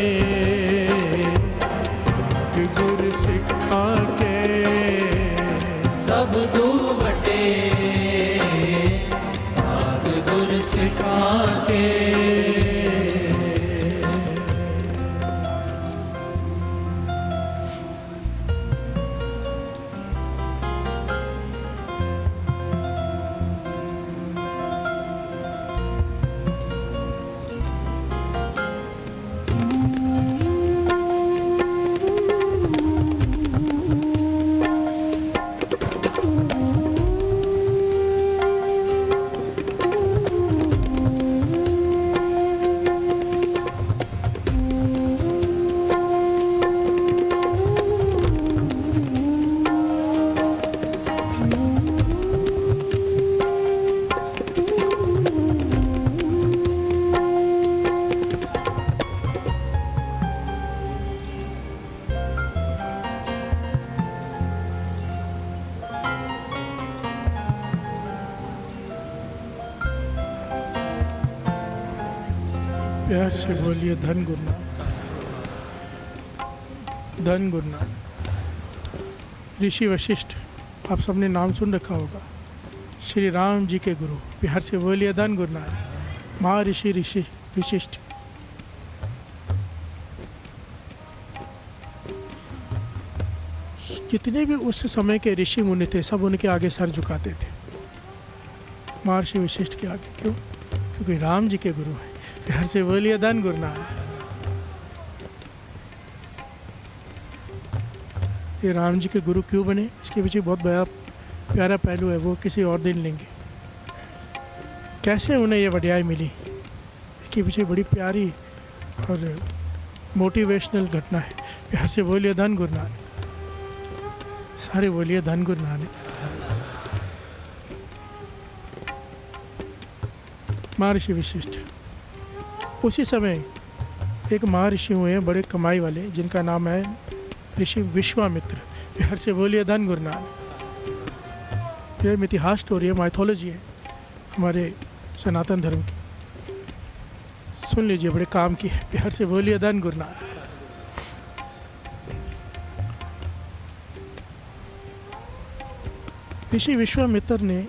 भाग गुर सिखा के, सब दू वड्डे भाग गुर सिखा के। प्यार से बोलिए धन गुरु नानक, धन गुरु नानक। ऋषि वशिष्ठ, आप सबने नाम सुन रखा होगा, श्री राम जी के गुरु। प्यार से बोलिए धन गुरु नानक। महर्षि ऋषि वशिष्ठ, जितने भी उस समय के ऋषि मुनि थे सब उनके आगे सर झुकाते थे, महर्षि वशिष्ठ के आगे। क्यों? क्योंकि राम जी के गुरु हैं। प्यार से बोलिए धन गुरु नानक। ये राम जी के गुरु क्यों बने, इसके पीछे बहुत बड़ा प्यारा पहलू है, वो किसी और दिन लेंगे। कैसे उन्हें ये वड्याई मिली, इसके पीछे बड़ी प्यारी और मोटिवेशनल घटना है। प्यार से बोलिए धन गुरु नानक, सारे बोलिए धन गुरु नानक। महर्षि वशिष्ठ, उसी समय एक महर्षि हुए हैं बड़े कमाई वाले, जिनका नाम है ऋषि विश्वामित्र। प्यार से बोलिए धन गुरु नानक। यह इतिहास स्टोरी है, माइथोलॉजी है हमारे सनातन धर्म की, सुन लीजिए, बड़े काम की है। प्यार से बोलिए धन गुरु नानक। ऋषि विश्वामित्र ने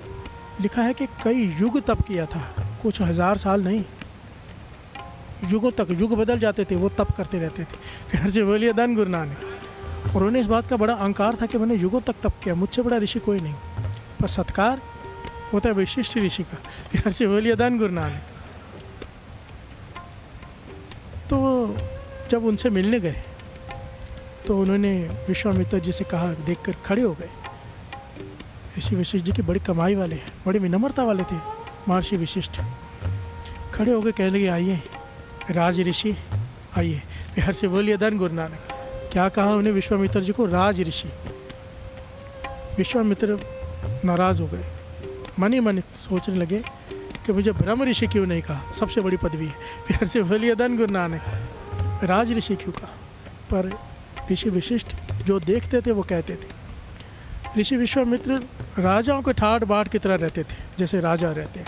लिखा है कि कई युग तप किया था, कुछ 1000 साल नहीं, युगों तक, युग बदल जाते थे, वो तप करते रहते थे। प्यार से बोलिए धन गुरु नानक। और उन्हें इस बात का बड़ा अहंकार था कि मैंने युगों तक तप किया, मुझसे बड़ा ऋषि कोई नहीं। पर सत्कार होता है विशिष्ट ऋषि का। प्यार से बोलिए धन गुरु नानक। तो जब उनसे मिलने गए तो उन्होंने विश्वामित्र जी से कहा, देखकर खड़े हो गए। ऋषि वशिष्ठ जी की बड़ी कमाई वाले हैं, बड़ी विनम्रता वाले थे महर्षि वशिष्ठ। खड़े हो गए, कहने लगे आइए राज ऋषि आइए। प्यार से बोलिए धन गुरु नानक। क्या कहा उन्हें विश्वामित्र जी को? राज ऋषि। विश्वामित्र नाराज हो गए, मन ही मन सोचने लगे कि मुझे ब्रह्म ऋषि क्यों नहीं कहा, सबसे बड़ी पदवी है। प्यार से बोलिए धन गुरु नानक। राज ऋषि क्यों कहा? पर ऋषि वशिष्ठ जो देखते थे वो कहते थे। ऋषि विश्वामित्र राजाओं के ठाट बाट की तरह रहते थे, जैसे राजा रहते हैं,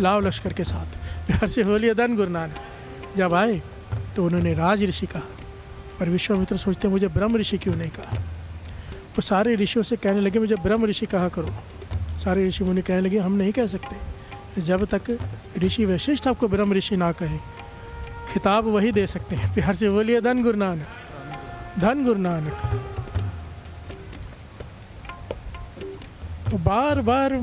लाव लश्कर के साथ। प्यार से बोलिए धन गुरु नानक। जब आए तो उन्होंने राज ऋषि कहा, पर विश्वामित्र सोचते मुझे ब्रह्म ऋषि क्यों नहीं कहा। वो सारे ऋषियों से कहने लगे मुझे ब्रह्म ऋषि कहा करो। सारे ऋषि मुनि कहने लगे हम नहीं कह सकते, जब तक ऋषि वशिष्ठ आपको ब्रह्म ऋषि ना कहे, खिताब वही दे सकते हैं। प्यार से बोलिए धन गुरु नानक, धन गुरु नानक। तो बार बार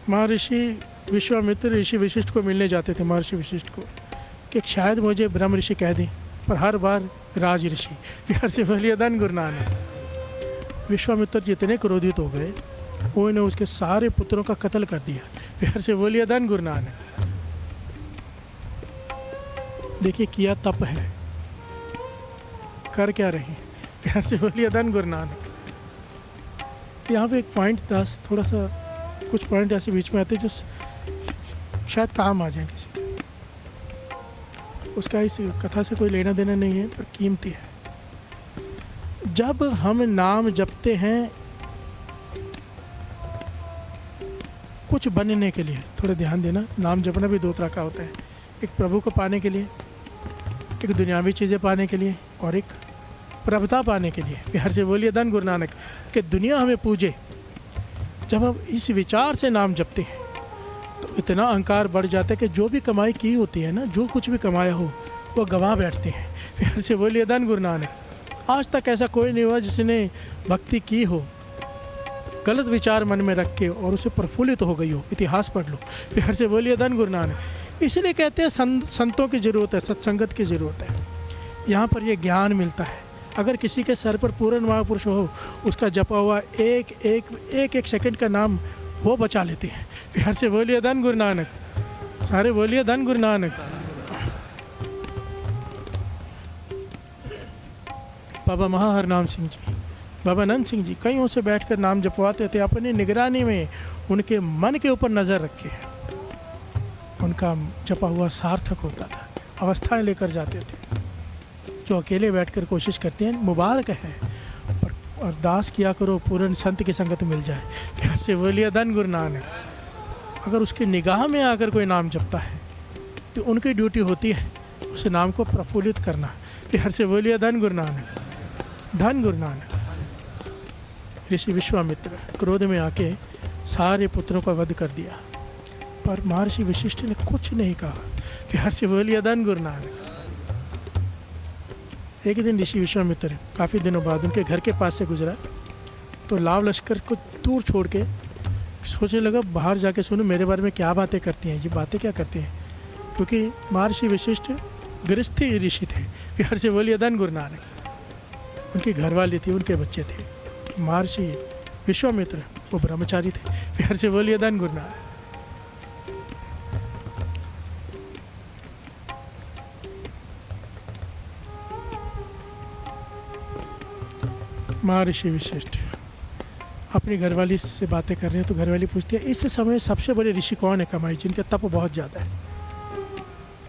महर्षि विश्वामित्र ऋषि वशिष्ठ को मिलने जाते थे, महर्षि वशिष्ठ को, कि शायद मुझे ब्रह्म ऋषि कह दें, पर हर बार राज ऋषि। प्यार से बोलिए धन गुरु नानक। विश्वामित्र जितने क्रोधित हो गए, उन्होंने उसके सारे पुत्रों का कत्ल कर दिया। प्यार से बोलिए धन गुरु नानक। देखिए किया तप है, कर क्या रहे। प्यार से बोलिए धन गुरु नानक। यहाँ पे एक पॉइंट था, थोड़ा सा कुछ पॉइंट ऐसे बीच में आते जो शायद काम आ जाए किसी को। उसका इस कथा से कोई लेना देना नहीं है, पर कीमती है। जब हम नाम जपते हैं कुछ बनने के लिए, थोड़ा ध्यान देना, नाम जपना भी दो तरह का होता है। एक प्रभु को पाने के लिए, एक दुनियावी चीज़ें पाने के लिए, और एक प्रभुता पाने के लिए। प्यार से बोलिए धन गुरु नानक। कि दुनिया हमें पूजे। जब हम इस विचार से नाम जपते हैं तो इतना अहंकार बढ़ जाता है कि जो भी कमाई की होती है ना, जो कुछ भी कमाया हो वो गंवा बैठते हैं। प्यार से बोलिए धन गुरु नानक। आज तक ऐसा कोई नहीं हुआ जिसने भक्ति की हो, गलत विचार मन में रख के और उसे प्रफुल्लित हो गई हो। इतिहास पढ़ लो। प्यार से बोलिए धन गुरु नानक। इसलिए कहते हैं संतों की ज़रूरत है, सत्संगत की ज़रूरत है। यहाँ पर ये ज्ञान मिलता है। अगर किसी के सर पर पूर्ण महापुरुष हो, उसका जपा हुआ एक सेकंड का नाम वो बचा लेते हैं। प्यार से बोलिए धन गुरु नानक। सारे बोलिए धन गुरु नानक। बाबा महाहरनाम सिंह जी, बाबा नंद सिंह जी कईयों से बैठकर नाम जपवाते थे, अपनी निगरानी में उनके मन के ऊपर नज़र रखे। उनका जपा हुआ सार्थक होता था, अवस्थाएं लेकर जाते थे। जो अकेले बैठकर कोशिश करते हैं, मुबारक है, पर अरदास किया करो पूर्ण संत की संगत मिल जाए। प्यार से बोलिए धन गुरु नानक। अगर उसकी निगाह में आकर कोई नाम जपता है तो उनकी ड्यूटी होती है उस नाम को प्रफुल्लित करना। प्यार से बोलिए धन गुरु नानक, धन गुरु नानक। ऋषि विश्वामित्र क्रोध में आके सारे पुत्रों का वध कर दिया, पर महर्षि वशिष्ठ ने कुछ नहीं कहा। प्यार से बोलिए धन गुरु नानक। एक दिन ऋषि विश्वामित्र काफ़ी दिनों बाद उनके घर के पास से गुजरा, तो लाव लश्कर को दूर छोड़ के सोचने लगा बाहर जाके सुनो मेरे बारे में क्या बातें करती हैं, ये बातें क्या करते हैं। क्योंकि महर्षि वशिष्ठ गृहस्थी ऋषि थे। प्यार से बोलिए धन गुरु नानक। उनकी घरवाली थी, उनके बच्चे थे। महर्षि विश्वामित्र वो ब्रह्मचारी थे। प्यार से बोलिए धन गुरु नानक। महर्षि वशिष्ठ अपनी घरवाली से बातें कर रहे हैं, तो घरवाली पूछती है इस समय सबसे बड़े ऋषि कौन है कमाई, जिनका तप बहुत ज़्यादा है।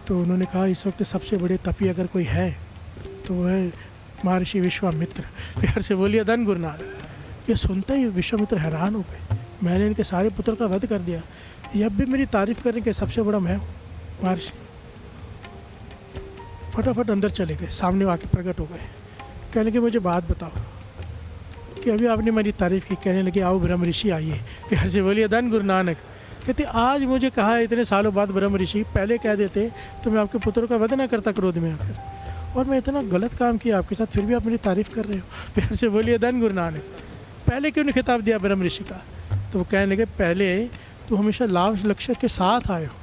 तो उन्होंने कहा इस वक्त सबसे बड़े तपी अगर कोई है तो वह है महर्षि विश्वामित्र। प्यार से बोलिए धन गुरु नानक। ये सुनते ही विश्वामित्र हैरान हो गए, मैंने इनके सारे पुत्र का वध कर दिया, ये अब भी मेरी तारीफ करने के सबसे बड़ा मैं हूँ। महर्षि फटाफट अंदर चले गए, सामने आके प्रकट हो गए, कहने के मुझे बात बताओ। कि अभी आपने मेरी तारीफ़ की, कहने लगे आओ ब्रह्म ऋषि आइए। प्यार से बोलिए धन गुरु नानक। कहते आज मुझे कहा है इतने सालों बाद ब्रह्म ऋषि, पहले कह देते तो मैं आपके पुत्र का वध ना करता क्रोध में आकर, और मैं इतना गलत काम किया आपके साथ, फिर भी आप मेरी तारीफ़ कर रहे हो। प्यार से बोलिए धन गुरु नानक। पहले क्यों नहीं खिताब दिया ब्रह्म ऋषि का? तो वो कहने लगे पहले तो हमेशा लाभ लक्ष्य के साथ आए हो,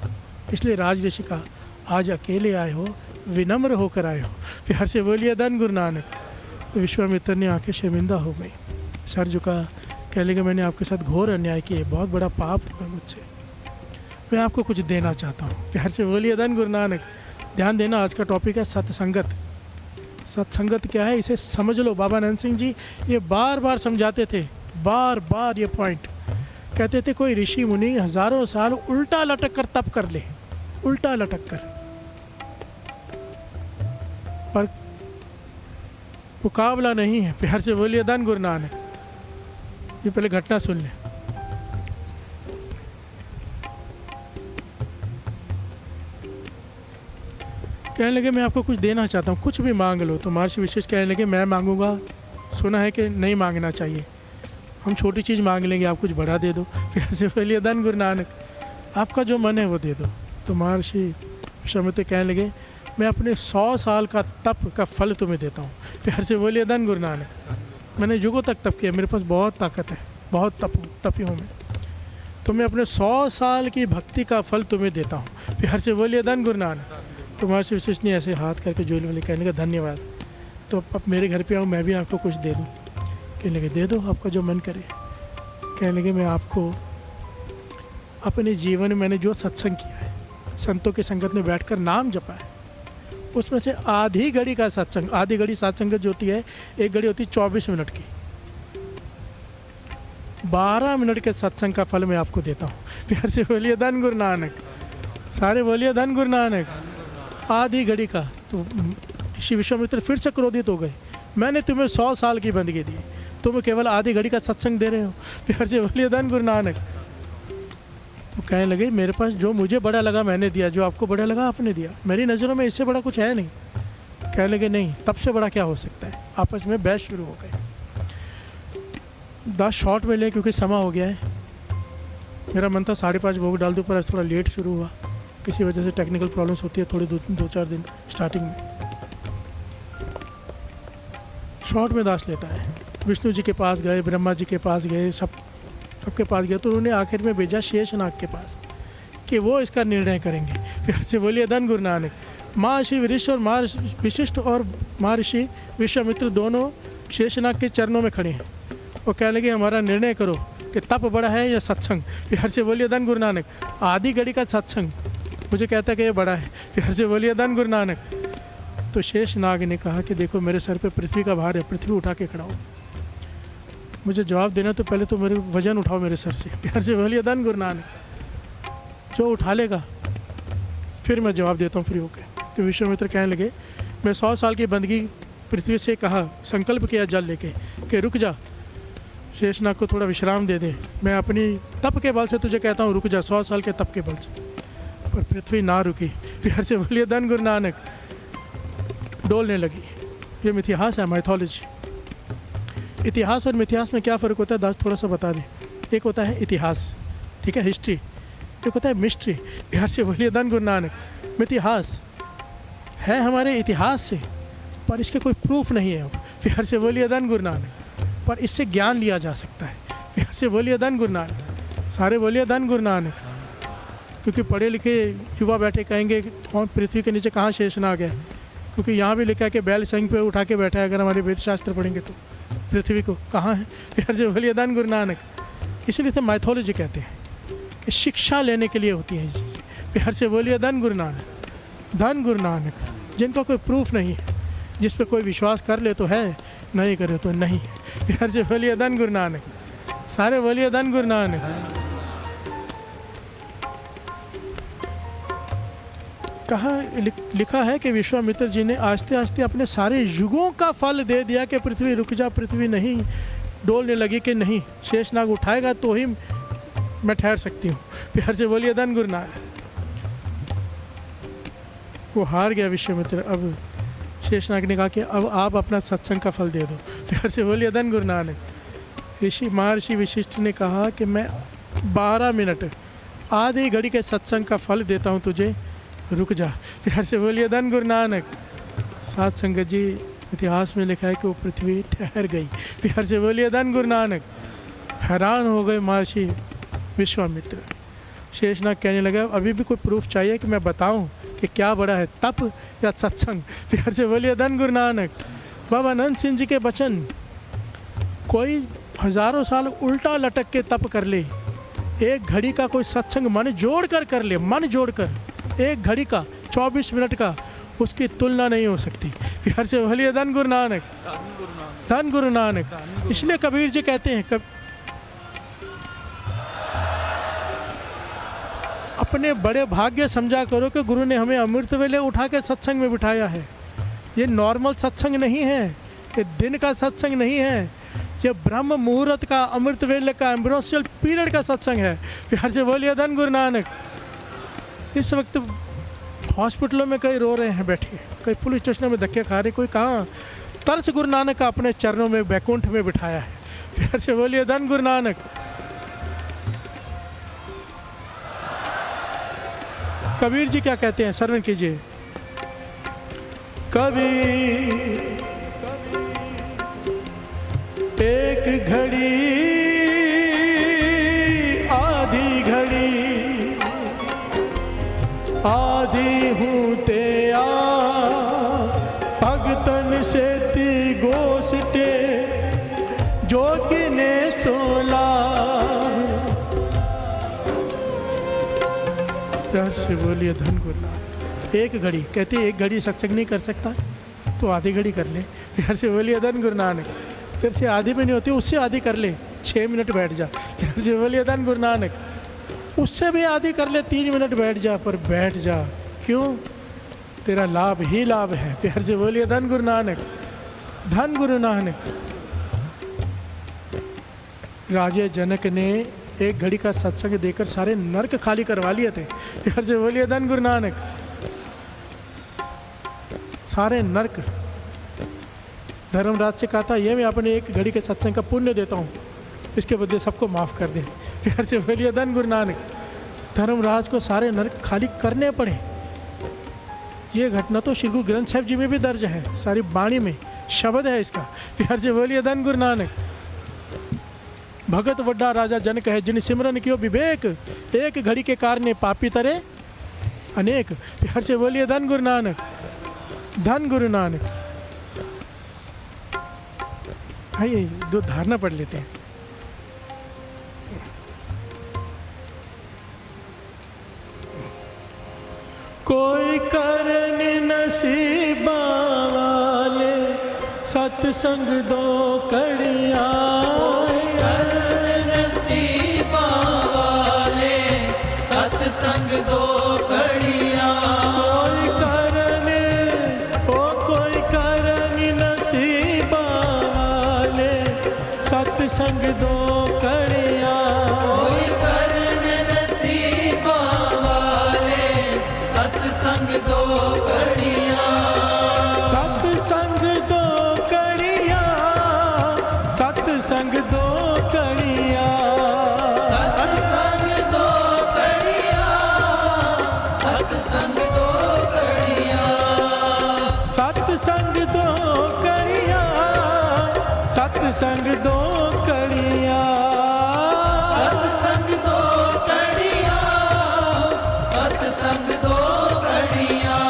इसलिए राज ऋषि का आज अकेले आए हो, विनम्र होकर आए हो। प्यार से बोलिए धन गुरु नानक। तो विश्वामित्र ने आंखें शर्मिंदा हो गई, सर झुका, कह लगे मैंने आपके साथ घोर अन्याय किए, बहुत बड़ा पाप हुआ मुझसे, मैं आपको कुछ देना चाहता हूँ। प्यार से बोलिए धन गुरु नानक। ध्यान देना, आज का टॉपिक है सत्संगत। सत्संगत क्या है इसे समझ लो। बाबा नंद सिंह जी ये बार बार समझाते थे, बार बार ये पॉइंट कहते थे, कोई ऋषि मुनि हजारों साल उल्टा लटक कर तप कर ले, उल्टा लटक कर, पर मुकाबला नहीं है। प्यार से बोलिए धन गुरु नानक। ये पहले घटना सुन ले। कहने लगे मैं आपको कुछ देना चाहता हूँ, कुछ भी मांग लो। तो महर्षि विशेष कहने लगे मैं मांगूंगा, सुना है कि नहीं मांगना चाहिए, हम छोटी चीज़ मांग लेंगे, आप कुछ बड़ा दे दो। प्यार से बोलिए धन गुरु नानक। आपका जो मन है वो दे दो। तो महर्षि विश्वामित्र कहने लगे मैं अपने 100 साल का तप का फल तुम्हें देता हूँ। प्यार से बोलिए धन गुरु नानक। मैंने युगों तक तप किया, मेरे पास बहुत ताकत है, बहुत तपी हूँ मैं, तो मैं अपने 100 साल की भक्ति का फल तुम्हें देता हूँ। प्यार से बोलिए धन गुरु नानक। तो महर्षि विशिष्ट ने ऐसे हाथ करके जोली वाले कहने का धन्यवाद, तो अब मेरे घर पे आओ, मैं भी आपको कुछ दे दूँ। कहने लगे दे दो, आपका जो मन करे। कहने लगे मैं आपको अपने जीवन में मैंने जो सत्संग किया है, संतों की संगत में बैठकर नाम जपा है, उसमें से आधी घड़ी का सत्संग, आधी घड़ी सत्संगत जो होती है, एक घड़ी होती है 24 मिनट की, 12 मिनट के सत्संग का फल मैं आपको देता हूँ। प्यार से बोलिए धन गुरु नानक। सारे बोलिए धन गुरु नानक। आधी घड़ी का। तो ऋषि विश्वामित्र फिर से क्रोधित हो गए, मैंने तुम्हें 100 साल की बंदगी दी, तुम केवल आधी घड़ी का सत्संग दे रहे हो। प्यार से बोलिए धन गुरु नानक। तो कहने लगे मेरे पास जो मुझे बड़ा लगा मैंने दिया, जो आपको बड़ा लगा आपने दिया, मेरी नज़रों में इससे बड़ा कुछ है नहीं। कहने लगे नहीं, तब से बड़ा क्या हो सकता है। आपस में बहस शुरू हो गई। 10 शॉट में ले क्योंकि समय हो गया है। मेरा मन था 5:30 भोग डाल दूँ, पर थोड़ा लेट शुरू हुआ, किसी वजह से टेक्निकल प्रॉब्लम्स होती है थोड़ी 2-4 दिन स्टार्टिंग में। शॉर्ट में दास लेता है। विष्णु जी के पास गए, ब्रह्मा जी के पास गए, सबके पास गए, तो उन्होंने आखिर में भेजा शेषनाग के पास कि वो इसका निर्णय करेंगे। फिर से बोलिए धन गुरु नानक। महर्षि विशिष्ट और महर्षि विश्वामित्र दोनों शेषनाग के चरणों में खड़े हैं और कहने लगे हमारा निर्णय करो कि तप बड़ा है या सत्संग। प्यार से बोलिए धन गुरु नानक। आधी घड़ी का सत्संग मुझे कहता कि ये बड़ा है। प्यार से बोलिए धन गुरु नानक। तो शेषनाग ने कहा कि देखो मेरे सर पे पृथ्वी का भार है, पृथ्वी उठा के खड़ा हो, मुझे जवाब देना तो पहले तो मेरे वजन उठाओ मेरे सर से। प्यार से बोलिए धन गुरु नानक। जो उठा लेगा फिर मैं जवाब देता हूँ फ्री होके। तो विश्वामित्र कहने लगे मैं 100 साल की बंदगी पृथ्वी से कहा, संकल्प किया जल लेके कि रुक जा, शेषनाग को थोड़ा विश्राम दे दे, मैं अपनी तप के बल से तुझे कहता हूँ रुक जा, 100 साल के तप के बल से। पर पृथ्वी ना रुकी। प्यार से बोलिए धन गुरु नानक। डोलने लगी। ये मिथिहास है, माइथोलॉजी। इतिहास और मिथिहास में क्या फ़र्क होता है दास थोड़ा सा बता दें। एक होता है इतिहास, ठीक है, हिस्ट्री, एक होता है मिस्ट्री। प्यार से बोलिए धन गुरु नानक। मिथिहास है हमारे इतिहास से, पर इसके कोई प्रूफ नहीं है। प्यार से बोलिए धन गुरु नानक। पर इससे ज्ञान लिया जा सकता है। प्यार से बोलिए धन गुरु नानक। सारे बोलिए धन गुरु नानक। क्योंकि पढ़े लिखे युवा बैठे कहेंगे कौन पृथ्वी के नीचे कहाँ शेषनाग है, क्योंकि यहाँ भी लिखा है कि बैल संग पे उठा के बैठा है। अगर हमारे वेद शास्त्र पढ़ेंगे तो पृथ्वी को कहाँ है। प्यार से बोलिए धन गुरु नानक। इसलिए तो माइथोलॉजी कहते हैं कि शिक्षा लेने के लिए होती है ये चीज़ें। प्यार से बोलिए धन गुरु नानक। धन गुरु नानक। जिनका कोई प्रूफ नहीं है, जिस पे कोई विश्वास कर ले तो है, नहीं करे तो नहीं है। प्यार से बोलिए धन गुरु नानक। सारे बोलिए धन गुरु नानक। कहा लिखा है कि विश्वामित्र जी ने आस्ते आस्ते अपने सारे युगों का फल दे दिया कि पृथ्वी रुक जा, पृथ्वी नहीं डोलने लगी कि नहीं शेषनाग उठाएगा तो ही मैं ठहर सकती हूँ। प्यार से बोलिए धन गुरु नानक। वो हार गया विश्वामित्र। अब शेषनाग ने कहा कि अब आप अपना सत्संग का फल दे दो। प्यार से बोलिए धन गुरु नानक। ऋषि महर्षि विशिष्ट ने कहा कि मैं 12 मिनट आधी घड़ी के सत्संग का फल देता हूँ तुझे, रुक जा। प्यार से बोलिए धन गुरु नानक। साध संगत जी, इतिहास में लिखा है कि वो पृथ्वी ठहर गई। प्यार से बोलिए धन गुरु नानक। हैरान हो गए महर्षि विश्वामित्र। शेषनाग कहने लगा अभी भी कोई प्रूफ चाहिए कि मैं बताऊं कि क्या बड़ा है, तप या सत्संग। प्यार से बोलिए धन गुरु नानक। बाबा नंद सिंह जी के वचन, कोई हजारों साल उल्टा लटक के तप कर ले, एक घड़ी का कोई सत्संग मन जोड़ कर ले, मन जोड़ कर एक घड़ी का 24 मिनट का, उसकी तुलना नहीं हो सकती। प्यार से बोलिए धन गुरु नानक, धन गुरु नानक। इसलिए कबीर जी कहते हैं अपने बड़े भाग्य समझा करो कि गुरु ने हमें अमृत वेले उठा के सत्संग में बिठाया है। ये नॉर्मल सत्संग नहीं है, ये दिन का सत्संग नहीं है, ये ब्रह्म मुहूर्त का, अमृत वेले का, एम्ब्रोसियल पीरियड का सत्संग है। प्यार से बोलिए धन गुरु नानक। इस वक्त हॉस्पिटलों में कई रो रहे हैं बैठे, कई पुलिस स्टेशनों में धक्के खा रहे, कोई कहाँ तरस गुरु नानक का अपने चरणों में बैकुंठ में बिठाया है। प्यार से बोलिए धन गुरु नानक। कबीर जी क्या कहते हैं, श्रवण कीजिए। कबीर एक घड़ी आधी घड़ी, आधी हूँ ते आ भगतन से ती गोसटे जो कि ने सोला। प्यार से बोलिए धन गुरु नानक। एक घड़ी कहते एक घड़ी सत्संग नहीं कर सकता तो आधी घड़ी कर ले। प्यार से बोलिए धन गुरु नानक। तेरे से आधी भी नहीं होती, उससे आधी कर ले, 6 मिनट बैठ जा। प्यार से बोलिए धन गुरु नानक। उससे भी आधी कर ले, 3 मिनट बैठ जा, पर बैठ जा। क्यों? तेरा लाभ ही लाभ है। प्यार से बोलिए धन गुरु नानक, धन गुरु नानक। राजे जनक ने एक घड़ी का सत्संग देकर सारे नरक खाली करवा लिए थे। प्यार से बोलिए धन गुरु नानक। सारे नरक। धर्मराज से कहा था ये मैं अपने एक घड़ी के सत्संग का पुण्य देता हूँ, इसके बदले सबको माफ़ कर दे। प्यार से बोलिए धन गुरु नानक। धर्मराज को सारे नरक खाली करने पड़े। ये घटना तो श्री गुरु ग्रंथ साहिब जी में भी दर्ज है, सारी वाणी में शब्द है इसका। प्यार से बोलिए धन गुरु नानक। भगत वड्डा राजा जनक है, जिन सिमरन कियो विवेक, एक घड़ी के कारण पापी तरे अनेक। प्यार से बोलिए धन गुरु नानक, धन गुरु नानक। आइए 2 धारणा पढ़ लेते हैं। कोई करन नसीबा वाले सत्संग 2 कड़ियाँ, सत्संग 2 कड़ियाँ। कोई करन, ओ कोई करन नसीबा वाले सत्संग 2 कड़ियाँ। कोई करन नसीबा वाले सत्संग 2 कड़ियाँ। सत्संग 2 कड़ियाँ, सत्संग 2 कड़ियाँ। सत्संग 2 कड़ियाँ, सत्संग 2 कड़ियाँ। सत्संग 2 कड़ियाँ, सत्संग 2 कड़ियाँ।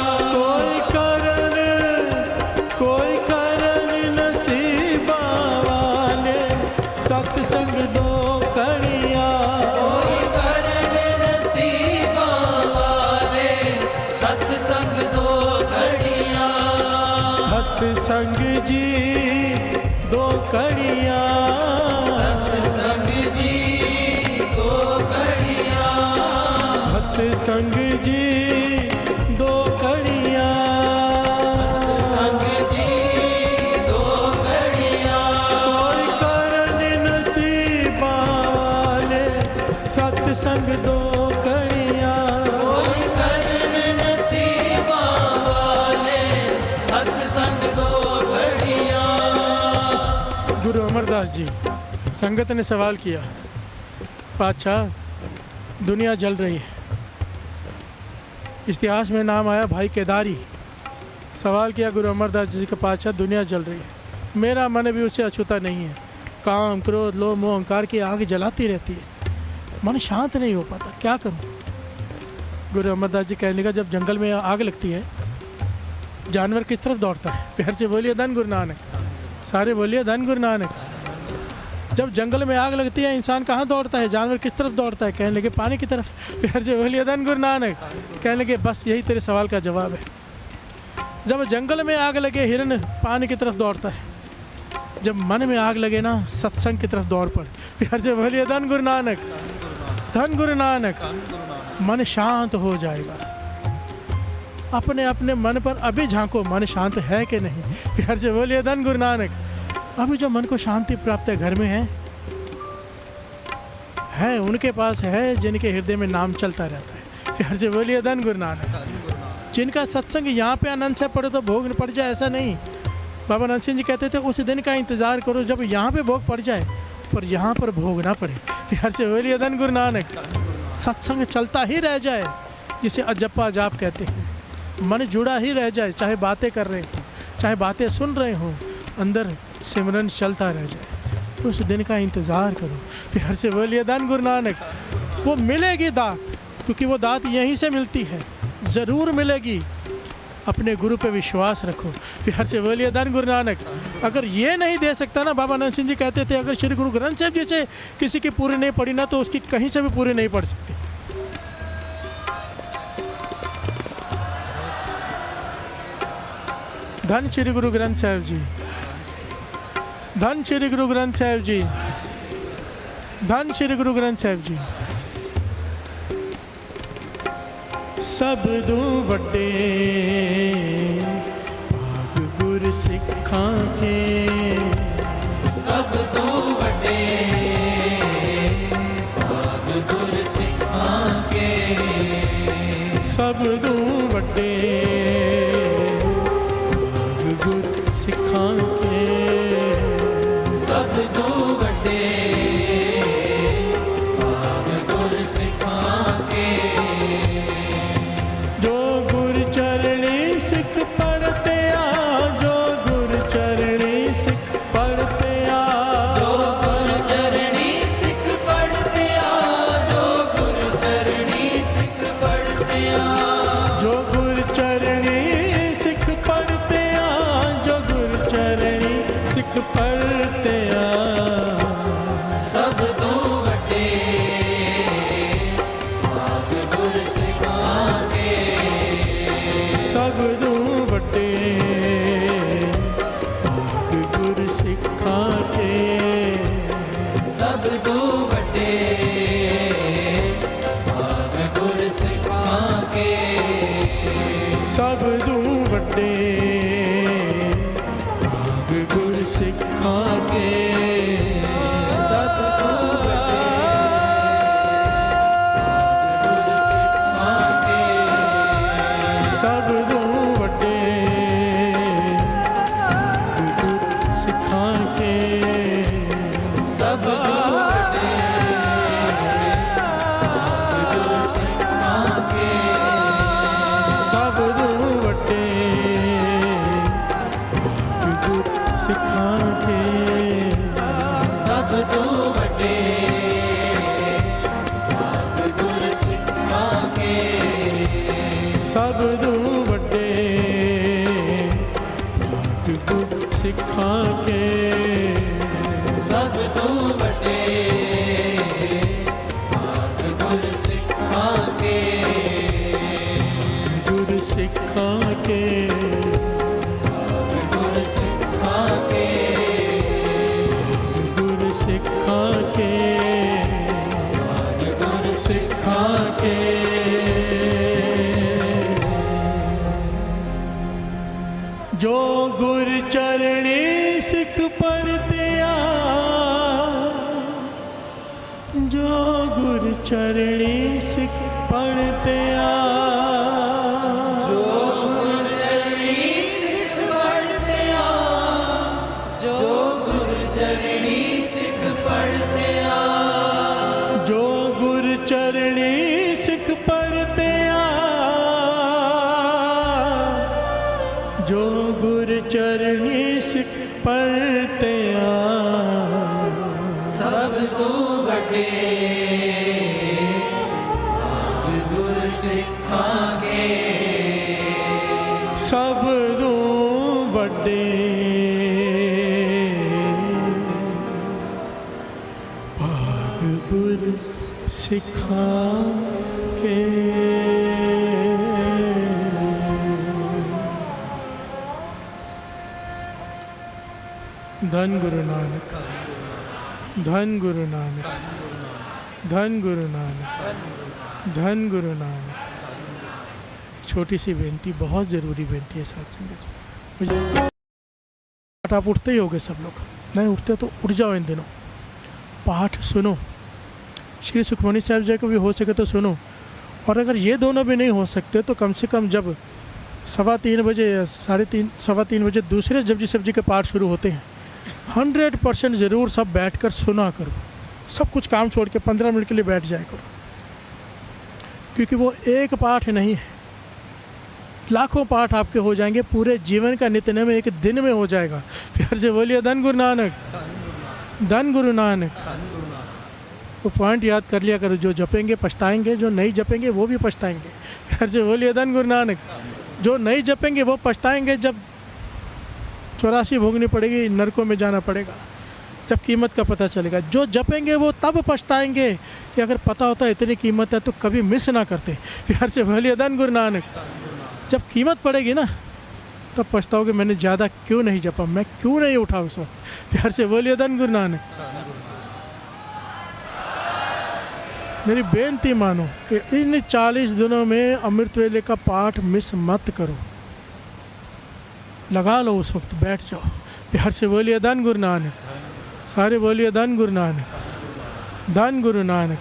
कोई करन नसीबा वाले सत्संग 2 कड़ियाँ। कोई करन नसीबा वाले सत्संग 2 कड़ियाँ। सत्संग जी 2 कड़ियाँ, सत्संग जी 2 कड़ियाँ। सत्संग जी 2 कड़ियाँ। सत्संग जी 2 कड़ियाँ। कोई करन नसीबा वाले सत्संग 2 कड़ियाँ। कोई करन नसीबा वाले सत्संग 2 कड़ियाँ। गुरु अमरदास जी संगत ने सवाल किया, पातशाह दुनिया जल रही है, इतिहास में नाम आया भाई केदारी। सवाल किया गुरु अमरदास जी का, पातशाह दुनिया जल रही है, मेरा मन भी उससे अछूता नहीं है, काम क्रोध लोभ मोह अहंकार की आग जलाती रहती है, मन शांत नहीं हो पाता, क्या करूं? गुरु अमरदास जी कहने लगा, जब जंगल में आग लगती है जानवर किस तरफ दौड़ता है? प्यार से बोलिए धन गुरु नानक, सारे बोलिए धन गुरु नानक। जब जंगल में आग लगती है इंसान कहाँ दौड़ता है, जानवर किस तरफ दौड़ता है? कहने लगे पानी की तरफ। प्यार से बोलिए धन गुरु नानक। कहने लगे बस यही तेरे सवाल का जवाब है। जब जंगल में आग लगे हिरन पानी की तरफ दौड़ता है, जब मन में आग लगे ना सत्संग की तरफ दौड़ पड़े। प्यार से बोलिए धन गुरु नानक, धन गुरु नानक। मन शांत हो जाएगा। अपने अपने मन पर अभी झांको, मन शांत है कि नहीं? प्यार से बोलिए धन गुरु नानक। अभी जो मन को शांति प्राप्त है घर में है उनके पास है जिनके हृदय में नाम चलता रहता है। प्यार से बोलिए धन गुरु नानक। जिनका सत्संग यहाँ पे आनंद से पड़े तो भोग पड़ जाए, ऐसा नहीं। बाबा नंद सिंह जी कहते थे उस दिन का इंतज़ार करो जब यहाँ पे भोग पड़ जाए पर यहाँ पर भोग ना पड़े। प्यार से बोलिए धन गुरु नानक। सत्संग चलता ही रह जाए, जिसे अजप्पा जाप कहते हैं। मन जुड़ा ही रह जाए, चाहे बातें कर रहे हो, चाहे बातें सुन रहे हो, अंदर सिमरन चलता रह जाए। उस दिन का इंतज़ार करो। प्यार से बोलिए धन गुरु नानक। वो मिलेगी दात, क्योंकि वो दात यहीं से मिलती है, ज़रूर मिलेगी। अपने गुरु पे विश्वास रखो। प्यार से बोलिए धन गुरु नानक। अगर ये नहीं दे सकता ना, बाबा नंद सिंह जी कहते थे अगर श्री गुरु ग्रंथ साहिब जी से किसी की पूरी नहीं पड़ी ना तो उसकी कहीं से भी पूरी नहीं पड़ सकती। धन श्री गुरु ग्रंथ साहिब जी, धन श्री गुरु ग्रंथ साहिब जी, धन श्री गुरु ग्रंथ साहिब जी। सब दू वड्डे भाग गुर सिखां के, सब तू वड्डे भाग गुर सिखां के, सब दू वड्डे भाग गुर सिखां के, सब तू वड्डे भाग गुर सिखां के। जो गुर चरणी सिख पढ़ते आ, जो गुर चरणी सिख पढ़ते आ, जो गुर चरणी सिख पढ़ते आ, जो गुर चरणी सिख पढ़ते आ, जो गुर चरणी सिख पढ़ते आ, जो गुर चरणी सिख पढ़ते आ। सब तू वड्डे भाग गुर सिखां के, सब दू वड्डे भाग गुर सिखां के, सब तू वड्डे भाग गुर सिखां के, सब दू वड्डे भाग गुर सिखां के, सब तू वड्डे गुर सिखां के, सब दू वड्डे गुर सिखां के, सब तू वड्डे गुर सिखां के, सब दू वड्डे गुर सिखां के, सब तू वड्डे गुर सिखां के, सब दू वड्डे गुर सिखां के, सब तू वड्डे गुर सिखां के, गुर सिखां के, गुर सिखां के, गुर सिखां के, गुर सिखां के। जो गुर चरणी सिख पढ़ते आ, जो गुर चरणी सिख पढ़ते आ, जो गुर चरणी सिख पढ़ते आ, जो गुर चरणी सिख पढ़ते पढ़ते आओ, सब तू वड्डे गुर सिखांगे, सब दू वड्डे भाग गुर सिखांगे। धन गुरु नानक, धन गुरु नानक, धन गुरु नानक, धन गुरु नानक। छोटी सी बेनती, बहुत ज़रूरी बेनती है साथ संगत। मुझे आप उठते ही होगे सब लोग, नहीं उठते तो उठ जाओ इन दिनों, पाठ सुनो, श्री सुखमनी साहब जी को भी हो सके तो सुनो। और अगर ये दोनों भी नहीं हो सकते तो कम से कम जब 3:15 बजे या 3:30 3:15 बजे दूसरे जपजी साहब जी के पाठ शुरू होते हैं, 100% ज़रूर सब बैठकर सुना करो। सब कुछ काम छोड़ के 15 मिनट के लिए बैठ जाया करो, क्योंकि वो एक पाठ नहीं है, लाखों पाठ आपके हो जाएंगे। पूरे जीवन का नित्य में एक दिन में हो जाएगा। प्यार से बोलिए धन गुरु नानक, धन गुरु नानक। वो पॉइंट याद कर लिया करो, जो जपेंगे पछताएंगे, जो नहीं जपेंगे वो भी पछताएंगे। प्यार से बोलिए धन गुरु नानक। जो नहीं जपेंगे वो पछताएंगे जब 84 भोगनी पड़ेगी, नरकों में जाना पड़ेगा, जब कीमत का पता चलेगा। जो जपेंगे वो तब पछताएंगे कि अगर पता होता इतनी कीमत है तो कभी मिस ना करते। प्यार से बोलिए धन गुरु नानक। जब कीमत पड़ेगी ना तब पछताओगे, मैंने ज़्यादा क्यों नहीं जपा, मैं क्यों नहीं उठा उस वक्त। प्यार से बोलिए धन गुरु नानक। मेरी बेनती मानो कि इन 40 दिनों में अमृत वेले का पाठ मिस मत करो, लगा लो उस वक्त, बैठ जाओ। प्यार से बोलिए धन गुरु नानक। सारे बोलिए धन गुरु नानक, धन गुरु नानक।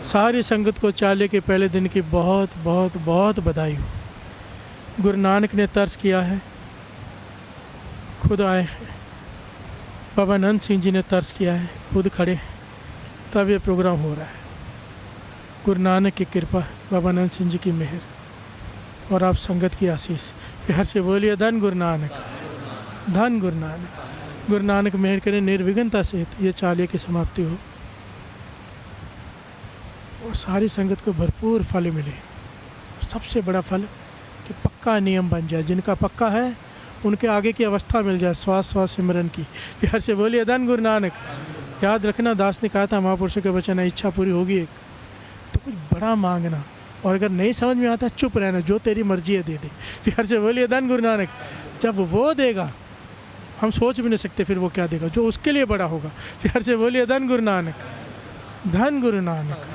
सारी संगत को चाले के पहले दिन की बहुत बहुत बहुत बधाई हो। गुरु नानक ने तर्स किया है, खुद आए हैं। बाबा नंद सिंह जी ने तर्स किया है, खुद खड़े, तब ये प्रोग्राम हो रहा है। गुरु नानक की कृपा, बाबा नंद सिंह जी की मेहर और आप संगत की आशीष। प्यार से बोलिए धन गुरु नानक, धन गुरु नानक। गुरु नानक मेहर करें, निर्विघ्नता से ये चालिये की समाप्ति हो और सारी संगत को भरपूर फल मिले। सबसे बड़ा फल कि पक्का नियम बन जाए, जिनका पक्का है उनके आगे की अवस्था मिल जाए, श्वास श्वास सिमरन की। प्यार से बोलिए धन गुरु नानक। याद रखना, दास ने कहा था महापुरुषों के वचन है, इच्छा पूरी होगी एक तो कुछ बड़ा मांगना, और अगर नहीं समझ में आता चुप रहना, जो तेरी मर्जी है दे दे। प्यार से बोलिए धन गुरु नानक। जब वो देगा हम सोच भी नहीं सकते फिर वो क्या देगा, जो उसके लिए बड़ा होगा। प्यार से बोलिए धन गुरु नानक, धन गुरु नानक,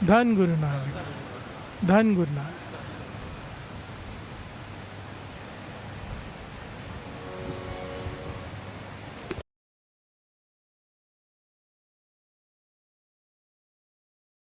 धन गुरु नानक, धन गुरु नानक।